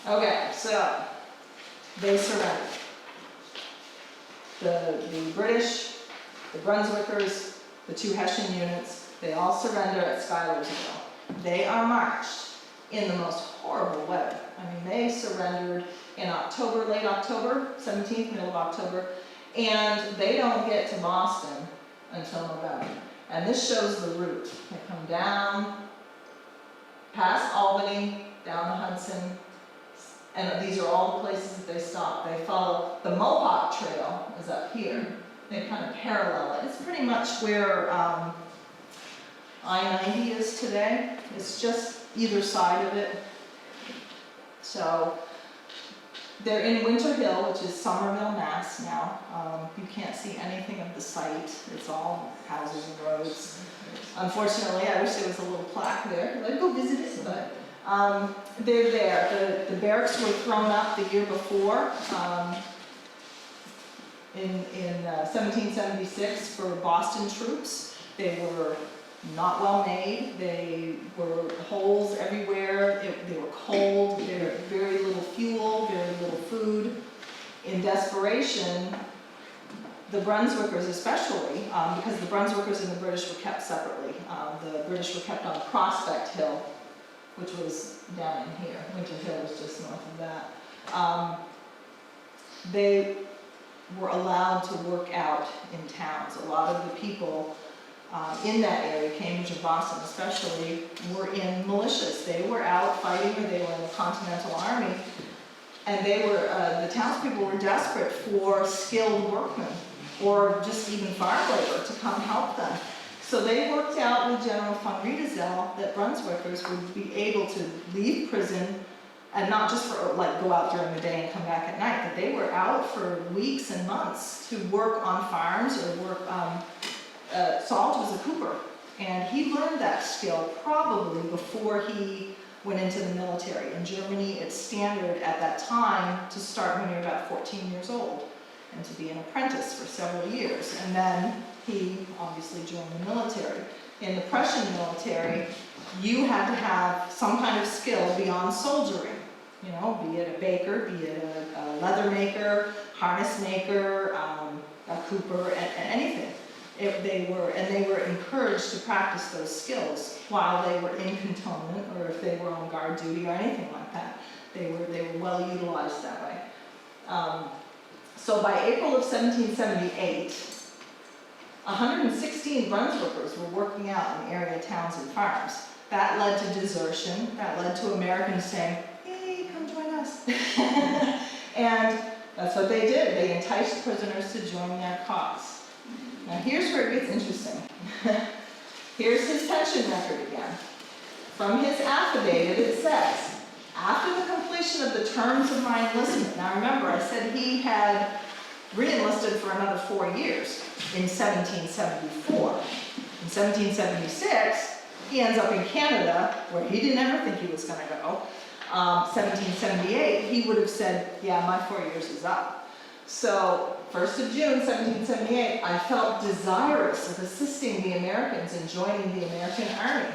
Speaker 1: Okay, so they surrendered. The British, the Brunswickers, the 2 Hessian units, they all surrender at Schuylersville. They are marched in the most horrible weather. I mean, they surrendered in October, late October, 17th, middle of October, and they don't get to Boston until November. And this shows the route. They come down, past Albany, down the Hudson, and these are all the places that they stop. They follow, the Mohawk Trail is up here. They kind of parallel it. It's pretty much where I-90 is today. It's just either side of it. So they're in Winter Hill, which is Somerville, Mass. now. You can't see anything of the site. It's all houses and roads. Unfortunately, I wish there was a little plaque there. I'd go visit it, but they're there. The barracks were thrown up the year before in 1776 for Boston troops. They were not well made. They were holes everywhere. They were cold. There were very little fuel, very little food. In desperation, the Brunswickers especially, because the Brunswickers and the British were kept separately. The British were kept on Prospect Hill, which was down in here. Winter Hill was just north of that. They were allowed to work out in towns. A lot of the people in that area, Cambridge and Boston especially, were in militias. They were out fighting, or they were in the Continental Army, and they were, the townspeople were desperate for skilled workmen, or just even farm labor to come help them. So they worked out with General von Riedesel that Brunswickers would be able to leave prison, and not just for like go out during the day and come back at night, but they were out for weeks and months to work on farms or work. Salt was a cooper, and he learned that skill probably before he went into the military. In Germany, it's standard at that time to start when you're about 14 years old and to be an apprentice for several years. And then he obviously joined the military. In the Prussian military, you had to have some kind of skill beyond soldiering. You know, be it a baker, be it a leather maker, harness maker, a cooper, anything. They were encouraged to practice those skills while they were in cantonment, or if they were on guard duty or anything like that. They were well utilized that way. So by April of 1778, 116 Brunswickers were working out in area towns and farms. That led to desertion. That led to Americans saying, "Hey, come join us." And that's what they did. They enticed prisoners to join their cause. Now here's where it gets interesting. Here's his pension record again. From his affidavit it says, after the completion of the terms of my enlistment, now remember I said he had re-enlisted for another 4 years in 1774. In 1776, he ends up in Canada, where he didn't ever think he was going to go. 1778, he would have said, yeah, my 4 years is up. So 1st of June, 1778, I felt desirous of assisting the Americans in joining the American Army.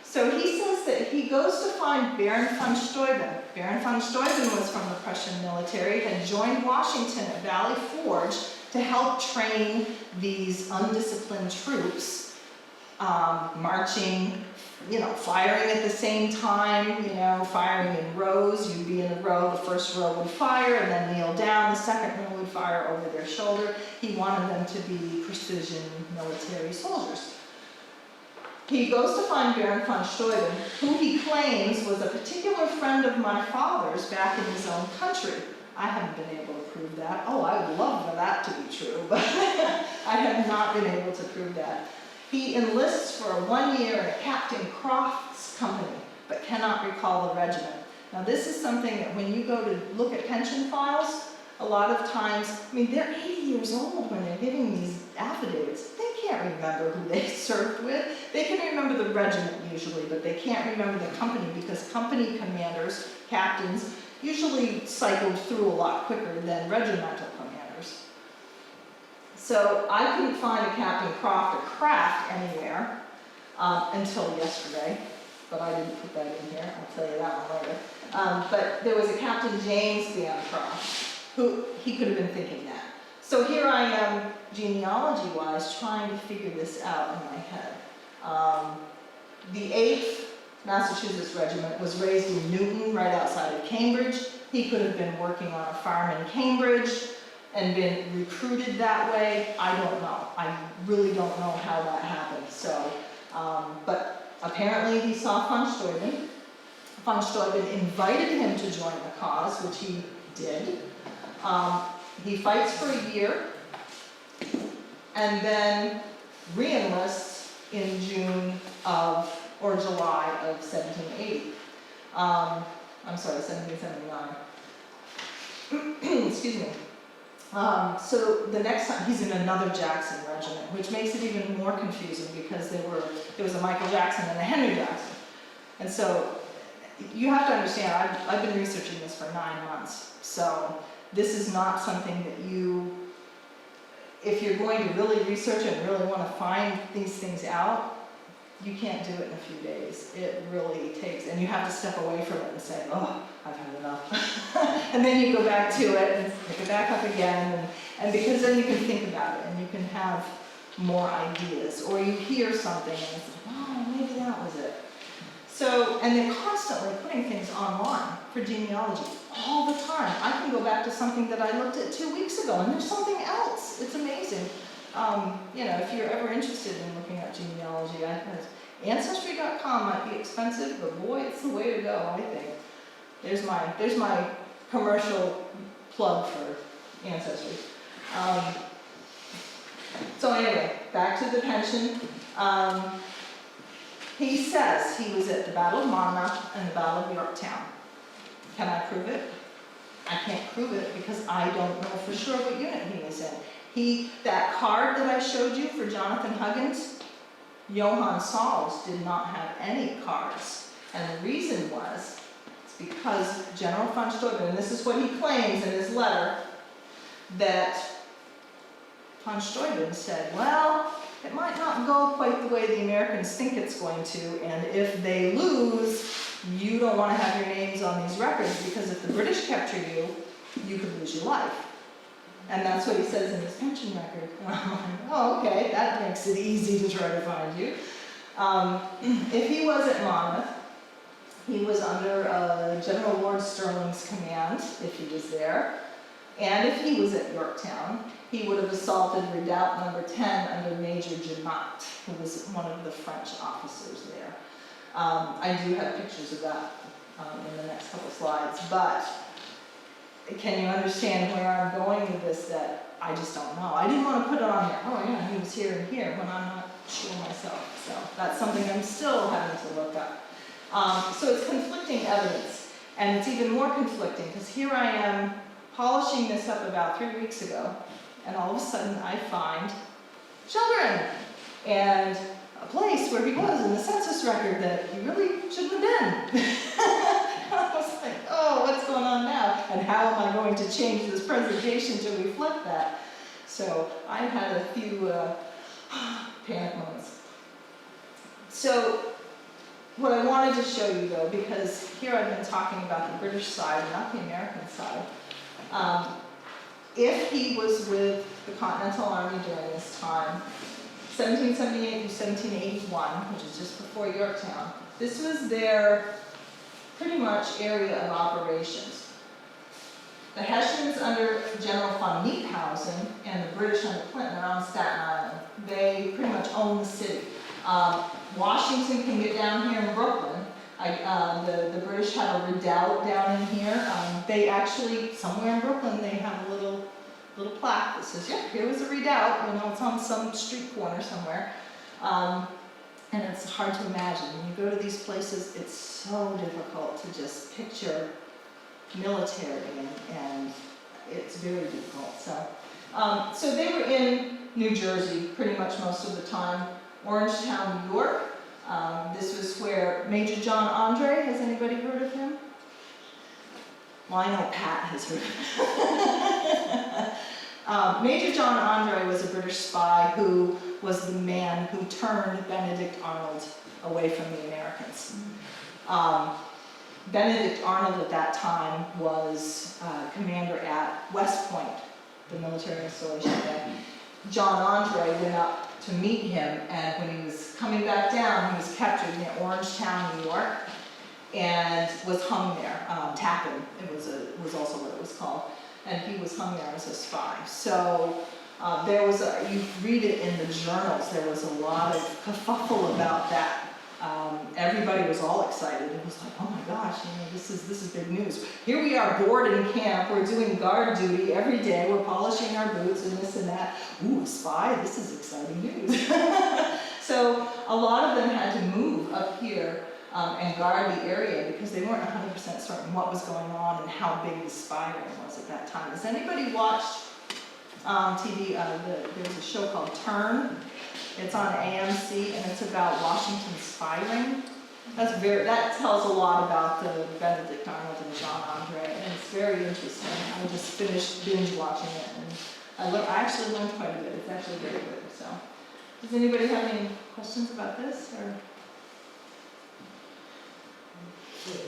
Speaker 1: So he says that he goes to find Baron von Steuben. Baron von Steuben was from the Prussian military, had joined Washington at Valley Forge to help train these undisciplined troops, marching, firing at the same time, firing in rows. You'd be in a row, the first row would fire and then kneel down, the second row would fire over their shoulder. He wanted them to be precision military soldiers. He goes to find Baron von Steuben, who he claims was a particular friend of my father's back in his own country. I haven't been able to prove that. Oh, I would love for that to be true, but I have not been able to prove that. He enlists for 1 year in a Captain Croft's company, but cannot recall the regiment. Now this is something that when you go to look at pension files, a lot of times, I mean, they're 80 years old when they're giving these affidavits. They can't remember who they served with. They can remember the regiment usually, but they can't remember the company because company commanders, captains, usually cycled through a lot quicker than regimental commanders. So I couldn't find a Captain Croft or Craft anywhere until yesterday, but I didn't put that in here. I'll tell you that one later. But there was a Captain James Bancroft, who he could have been thinking that. So here I am, genealogy-wise, trying to figure this out in my head. The 8th Massachusetts Regiment was raised in Newton, right outside of Cambridge. He could have been working on a farm in Cambridge and been recruited that way. I don't know. I really don't know how that happened. So, but apparently he saw von Steuben. Von Steuben invited him to join the cause, which he did. He fights for a year and then re-enlists in June of, or July of 1780. I'm sorry, 1779. Excuse me. So the next time, he's in another Jackson regiment, which makes it even more confusing because there was a Michael Jackson and a Henry Jackson. And so you have to understand, I've been researching this for 9 months. So this is not something that you, if you're going to really research it and really want to find these things out, you can't do it in a few days. It really takes, and you have to step away from it and say, oh, I've had enough. And then you go back to it and pick it back up again, and because then you can think about it and you can have more ideas, or you hear something and it's like, oh, maybe that was it. So, and they're constantly putting things online for genealogy all the time. I can go back to something that I looked at 2 weeks ago and there's something else. It's amazing. You know, if you're ever interested in looking at genealogy, Ancestry.com might be expensive, but boy, it's the way to go, I think. There's my commercial plug for Ancestry. So anyway, back to the pension. He says he was at the Battle of Monmouth and the Battle of Yorktown. Can I prove it? I can't prove it because I don't know for sure what unit he was in. That card that I showed you for Jonathan Huggins, Johann Sauls did not have any cards. And the reason was, it's because General von Steuben, and this is what he claims in his letter, that von Steuben said, well, it might not go quite the way the Americans think it's going to, and if they lose, you don't want to have your names on these records, because if the British capture you, you could lose your life. And that's what he says in his pension record. And I'm like, oh, okay, that makes it easy to try to find you. If he was at Monmouth, he was under General Lord Stirling's command, if he was there. And if he was at Yorktown, he would have assaulted Redoubt number 10 under Major Janot, who was one of the French officers there. I do have pictures of that in the next couple slides, but can you understand where I'm going with this, that I just don't know. I didn't want to put it on there, oh yeah, he was here and here, when I'm not sure myself. So that's something I'm still having to look up. So it's conflicting evidence, and it's even more conflicting, because here I am polishing this up about 3 weeks ago, and all of a sudden I find children, and a place where he was in the census record that he really shouldn't have been. I was like, oh, what's going on now? And how am I going to change this presentation to reflect that? So I had a few panic moments. So what I wanted to show you though, because here I've been talking about the British side, not the American side. If he was with the Continental Army during this time, 1778 through 1781, which is just before Yorktown, this was their pretty much area of operations. The Hessians under General von Miephausen and the British under Clinton are on Staten Island. They pretty much own the city. Washington can get down here in Brooklyn. The British have a redoubt down in here. They actually, somewhere in Brooklyn, they have a little plaque that says, yeah, here was a redoubt. You know, it's on some street corner somewhere. And it's hard to imagine. When you go to these places, it's so difficult to just picture military, and it's very difficult. So they were in New Jersey pretty much most of the time. Orangetown, New York. This was where Major John Andre, has anybody heard of him? Well, I know Pat has heard of him. Major John Andre was a British spy who was the man who turned Benedict Arnold away from the Americans. Benedict Arnold at that time was commander at West Point, the military installation there. John Andre went up to meet him, and when he was coming back down, he was captured near Orangetown, New York, and was hung there. Tappan, was also what it was called, and he was hung there as a spy. So there was you read it in the journals, there was a lot of kerfuffle about that. Everybody was all excited. It was like, oh my gosh, this is big news. Here we are bored in camp, we're doing guard duty every day, we're polishing our boots and this and that. Ooh, a spy, this is exciting news. So a lot of them had to move up here and guard the area because they weren't 100% certain what was going on and how big the spy ring was at that time. Has anybody watched TV? There's a show called Turn. It's on AMC, and it's about Washington's spy ring. That tells a lot about the Benedict Arnold and John Andre, and it's very interesting. I just finished binge watching it, and I actually learned quite a bit. It's actually very good. So, does anybody have any questions about this? Or?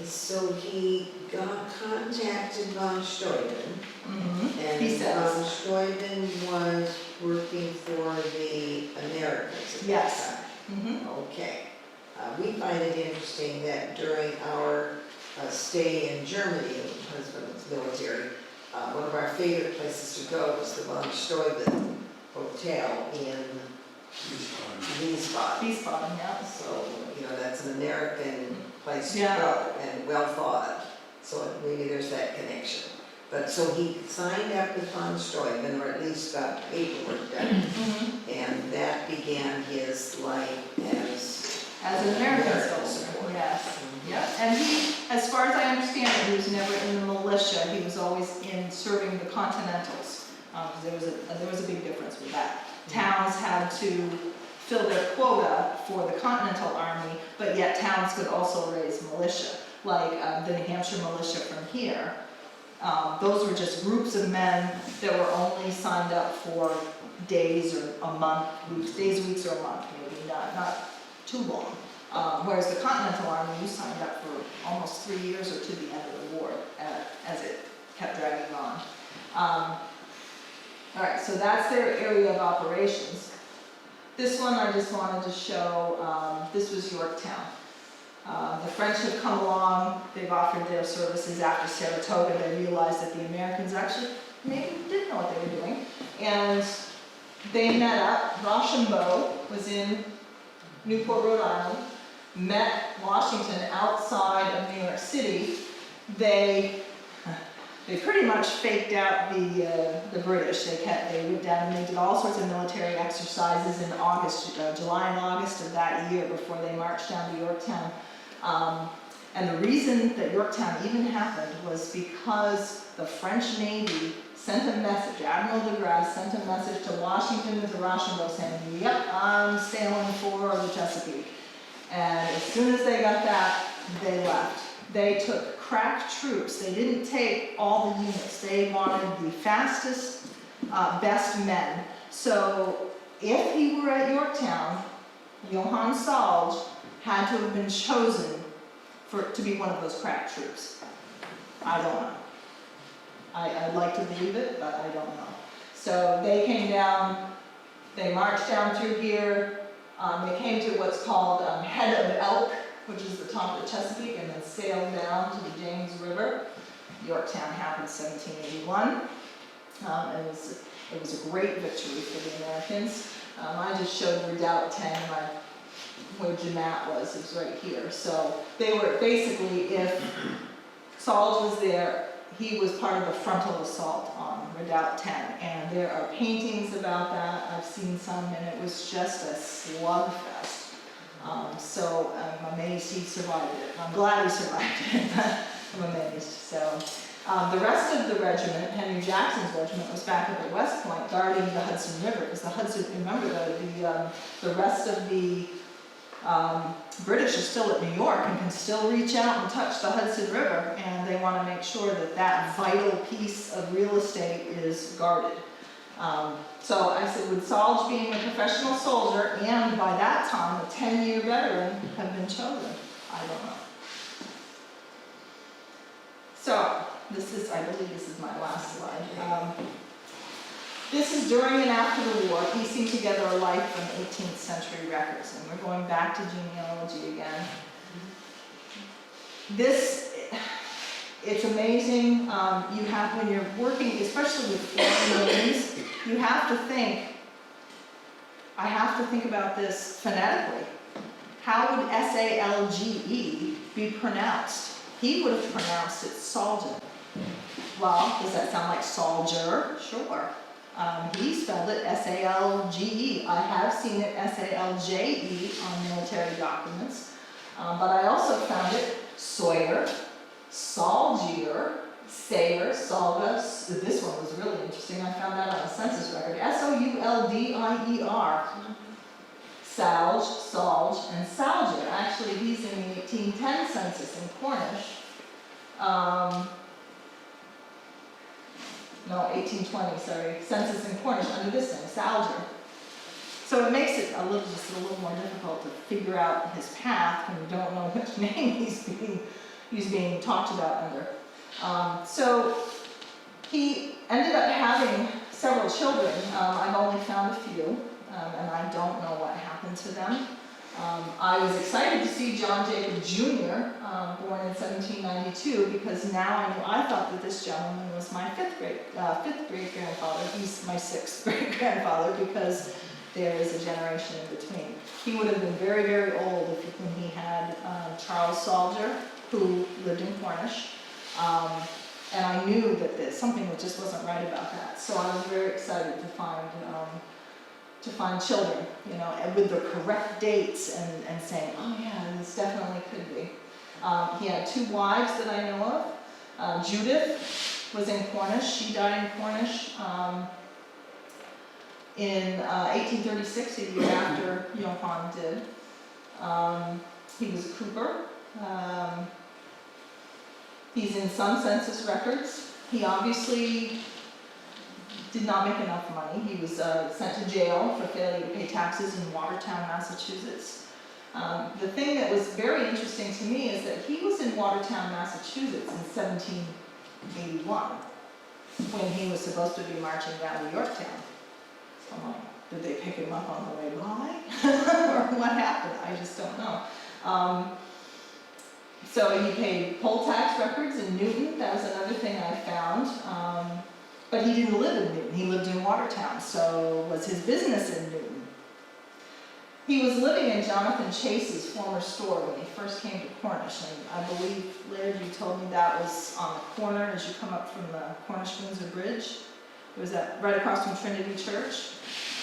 Speaker 4: So he contacted von Steuben, and
Speaker 1: He says.
Speaker 4: von Steuben was working for the Americans at
Speaker 1: Yes.
Speaker 4: that time. Okay. We find it interesting that during our stay in Germany, husband's military, one of our favorite places to go was the von Steuben Hotel in Wiesbaden.
Speaker 1: Wiesbaden, yeah.
Speaker 4: So, that's an American place to
Speaker 1: Yeah.
Speaker 4: go and well thought of. So maybe there's that connection. But so he signed up with von Steuben, or at least got paperwork done, and that began his life
Speaker 1: As an American soldier,
Speaker 4: support.
Speaker 1: yes. Yep. And he, as far as I understand it, he was never in the militia. He was always in serving the Continentals. There was a big difference with that. Towns had to fill their quota for the Continental Army, but yet towns could also raise militia, like the New Hampshire militia from here. Those were just groups of men that were only signed up for days or a month, weeks or a month, maybe not too long. Whereas the Continental Army, you signed up for almost 3 years or to the end of the war as it kept dragging on. All right, so that's their area of operations. This one I just wanted to show, this was Yorktown. The French have come along, they've offered their services after Saratoga. They realized that the Americans actually maybe didn't know what they were doing. And they met up. Rochambeau was in Newport, Rhode Island, met Washington outside of New York City. They pretty much faked out the British. They went down and they did all sorts of military exercises in August, July and August of that year before they marched down to Yorktown. And the reason that Yorktown even happened was because the French Navy sent a message, Admiral de Grasse sent a message to Washington with the Rochambeau saying, yep, I'm sailing for the Chesapeake. And as soon as they got that, they left. They took crack troops. They didn't take all the units. They wanted the fastest, best men. So if he were at Yorktown, Johann Salge had to have been chosen to be one of those crack troops. I don't know. I'd like to believe it, but I don't know. So they came down, they marched down through here. They came to what's called Head of Elk, which is the top of the Chesapeake, and then sailed down to the James River. Yorktown happened 1781. It was a great victory for the Americans. I just showed Redoubt 10, where Jemat was. It was right here. So they were basically, if Salge was there, he was part of the frontal assault on rented out 10. And there are paintings about that. I've seen some, and it was just a slugfest. So I'm amazed he survived it. I'm glad he survived it. I'm amazed. So the rest of the regiment, Henry Jackson's regiment, was back at the West Point guarding the Hudson River, because the Hudson, remember the rest of the British are still at New York and can still reach out and touch the Hudson River, and they want to make sure that that vital piece of real estate is guarded. So I said, would Solge, being a professional soldier and by that time a 10-year veteran, have been chosen? I don't know. So this is, I believe this is my last slide. This is during and after the war, piecing together a life from 18th century records, and we're going back to genealogy again. This, it's amazing. You have, when you're working, especially with foreign names, you have to think, I have to think about this phonetically. How would S-A-L-G-E be pronounced? He would have pronounced it Salgen. Well, does that sound like soldier? Sure. He spelled it S-A-L-G-E. I have seen it S-A-L-J-E on military documents, but I also found it Sawyer, Salgier, Sayer, Salga. This one was really interesting. I found that on a census record. S-O-U-L-D-I-E-R. Salge, Salge, and Salger. Actually, he's in the 1810 census in Cornish. No, 1820, sorry, census in Cornish under this name, Salger. So it makes it just a little more difficult to figure out his path when you don't know which name he's being talked about under. So he ended up having several children. I've only found a few, and I don't know what happened to them. I was excited to see John Jacob Jr., born in 1792, because now I thought that this gentleman was my fifth great grandfather. He's my sixth great grandfather, because there is a generation in between. He would have been very, very old when he had Charles Salger, who lived in Cornish. And I knew that something just wasn't right about that. So I was very excited to find children, and with the correct dates and saying, oh yeah, this definitely could be. He had 2 wives that I know of. Judith was in Cornish. She died in Cornish in 1836, a year after Johann did. He was a cooper. He's in some census records. He obviously did not make enough money. He was sent to jail for failure to pay taxes in Watertown, Massachusetts. The thing that was very interesting to me is that he was in Watertown, Massachusetts in 1781, when he was supposed to be marching down to Yorktown. So I'm like, did they pick him up on the way by? Or what happened? I just don't know. So he paid poll tax records in Newton. That was another thing I found. But he didn't live in Newton. He lived in Watertown. So was his business in Newton? He was living in Jonathan Chase's former store when he first came to Cornish. And I believe, Laird, you told me that was on the corner as you come up from the Cornish-Windsor Bridge. Was that right across from Trinity Church?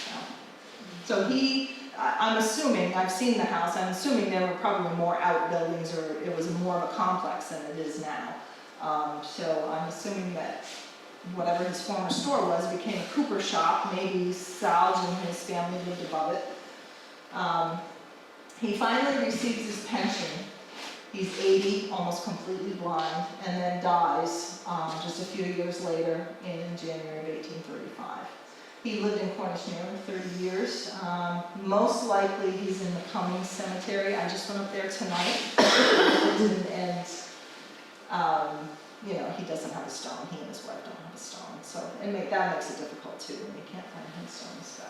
Speaker 1: No. So I'm assuming, I've seen the house, I'm assuming there were probably more outbuildings, or it was more of a complex than it is now. So I'm assuming that whatever his former store was became a cooper shop. Maybe Salge and his family lived above it. He finally receives his pension. He's 80, almost completely blind, and then dies just a few years later in January of 1835. He lived in Cornish nearly 30 years. Most likely he's in the Cummings Cemetery. I just went up there tonight, and he doesn't have a stone. He and his wife don't have a stone. So that makes it difficult too, when you can't find headstones.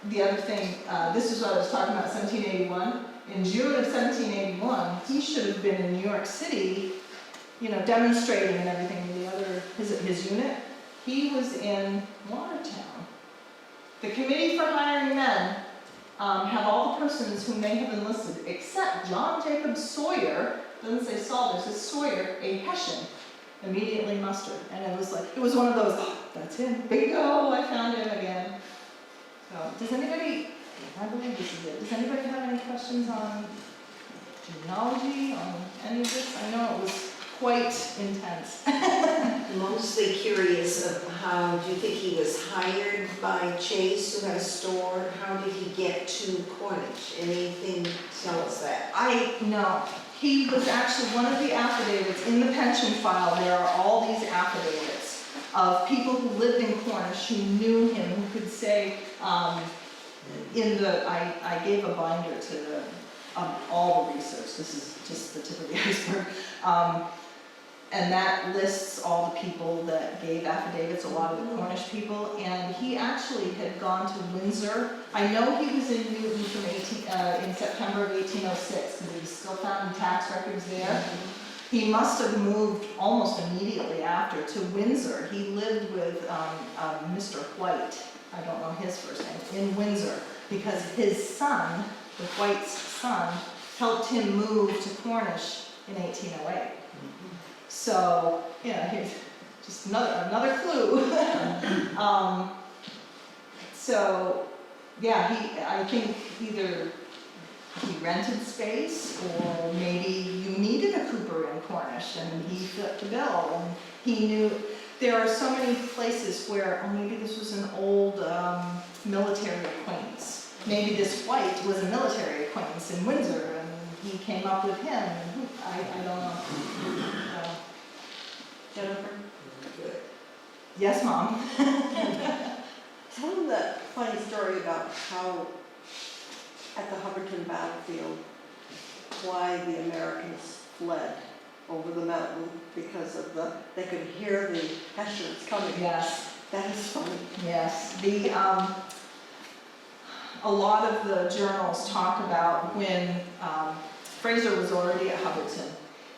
Speaker 1: The other thing, this is what I was talking about, 1781. In June of 1781, he should have been in New York City, demonstrating and everything with his unit. He was in Watertown. The committee for hiring men have all the persons who may have enlisted, except John Jacob Sawyer, doesn't say Salter, it says Sawyer, a Hessian. immediately mustered. And it was like, it was one of those, oh, that's him, bingo, I found him again. So, does anybody, I believe this is it, does anybody have any questions on genealogy, on any of this? I know it was quite intense.
Speaker 4: Mostly curious of how, do you think he was hired by Chase, who had a store? How did he get to Cornish? Anything tell us that?
Speaker 1: No, he was actually, one of the affidavits, in the pension file, there are all these affidavits of people who lived in Cornish who knew him, who could say, I gave a binder to the, all the research, this is just the tip of the iceberg. And that lists all the people that gave affidavits, a lot of the Cornish people, and he actually had gone to Windsor. I know he was in Newton from in September of 1806, because he was still found in tax records there. He must have moved almost immediately after to Windsor. He lived with Mr. White, I don't know his first name, in Windsor, because his son, the White's son, helped him move to Cornish in 1808. So, here's just another clue. So, yeah, I think either he rented space, or maybe you needed a cooper in Cornish, and he fit the bill, and he knew. There are so many places where, maybe this was an old military acquaintance. Maybe this White was a military acquaintance in Windsor, and he came up with him. I don't know.
Speaker 7: Jennifer,
Speaker 4: Good.
Speaker 1: Yes, Mom.
Speaker 7: tell them that funny story about how at the Hubbardton battlefield, why the Americans fled over the mountain because of they could hear the Hessians coming.
Speaker 1: Yes,
Speaker 7: That is funny.
Speaker 1: yes. A lot of the journals talk about when Fraser was already at Hubbardton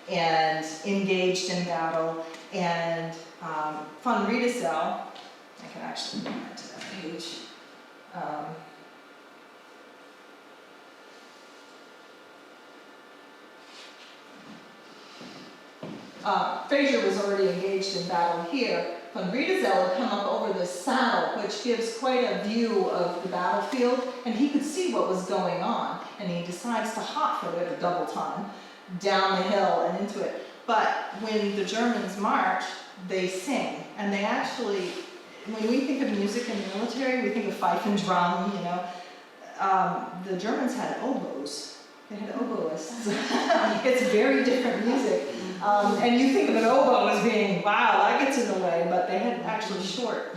Speaker 1: and engaged in battle, and von Riedesel, I can actually go back to that page. Fraser was already engaged in battle here. Von Riedesel had come up over this saddle, which gives quite a view of the battlefield, and he could see what was going on, and he decides to hot-foot it a double time down the hill and into it. But when the Germans march, they sing, and they actually, when we think of music in the military, we think of fife and drum, the Germans had oboes. They had oboists. It's very different music. And you think of an oboe as being, wow, that gets in the way, but they had actually short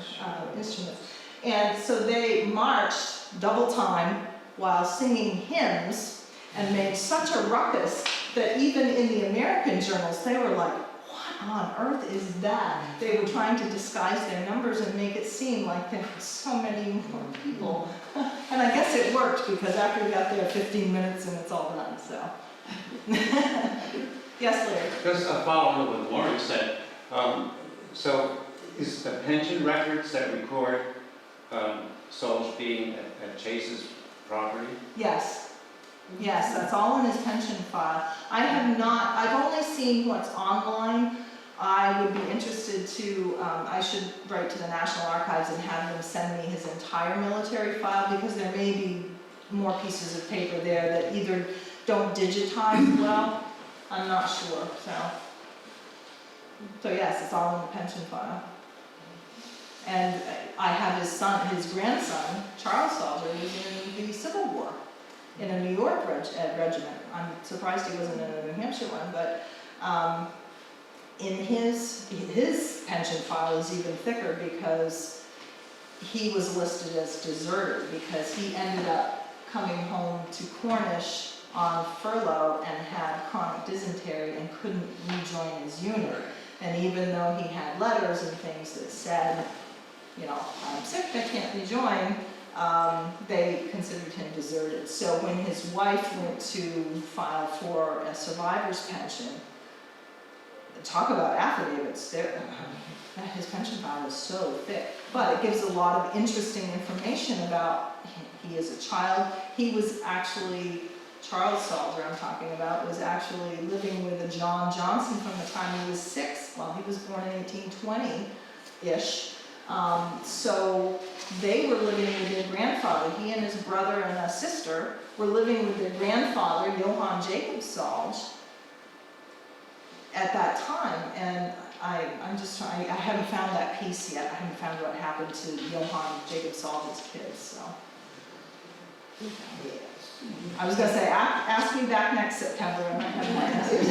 Speaker 1: instruments. And so they marched double time while singing hymns and made such a ruckus that even in the American journals, they were like, what on earth is that? They were trying to disguise their numbers and make it seem like there were so many more people. And I guess it worked, because after we got there, 15 minutes and it's all done, so. Yes, Larry?
Speaker 3: Just a follow-up on what Lauren said. So is the pension records that record souls being at Chase's property?
Speaker 1: Yes. Yes, that's all in his pension file. I have not, I've only seen what's online. I would be interested to, I should write to the National Archives and have them send me his entire military file, because there may be more pieces of paper there that either don't digitize well. I'm not sure, so yes, it's all in the pension file. And I have his son, his grandson, Charles Salter, who's in the Civil War, in a New York regiment. I'm surprised he wasn't in a New Hampshire one, but in his pension file is even thicker, because he was listed as deserter, because he ended up coming home to Cornish on furlough and had chronic dysentery and couldn't rejoin his unit. And even though he had letters and things that said, I'm sick, I can't rejoin, they considered him deserted. So when his wife went to file for a survivor's pension, talk about affidavits, his pension file is so thick. But it gives a lot of interesting information about, he is a child. He was actually, Charles Salter I'm talking about, was actually living with a John Johnson from the time he was 6 well, he was born in 1820-ish. So they were living with their grandfather. He and his brother and a sister were living with their grandfather, Johann Jacob Salge, at that time. And I'm just trying, I haven't found that piece yet. I haven't found what happened to Johann Jacob Salge's kids, so.
Speaker 4: Yes.
Speaker 1: I was gonna say, ask me back next September and I have my answers.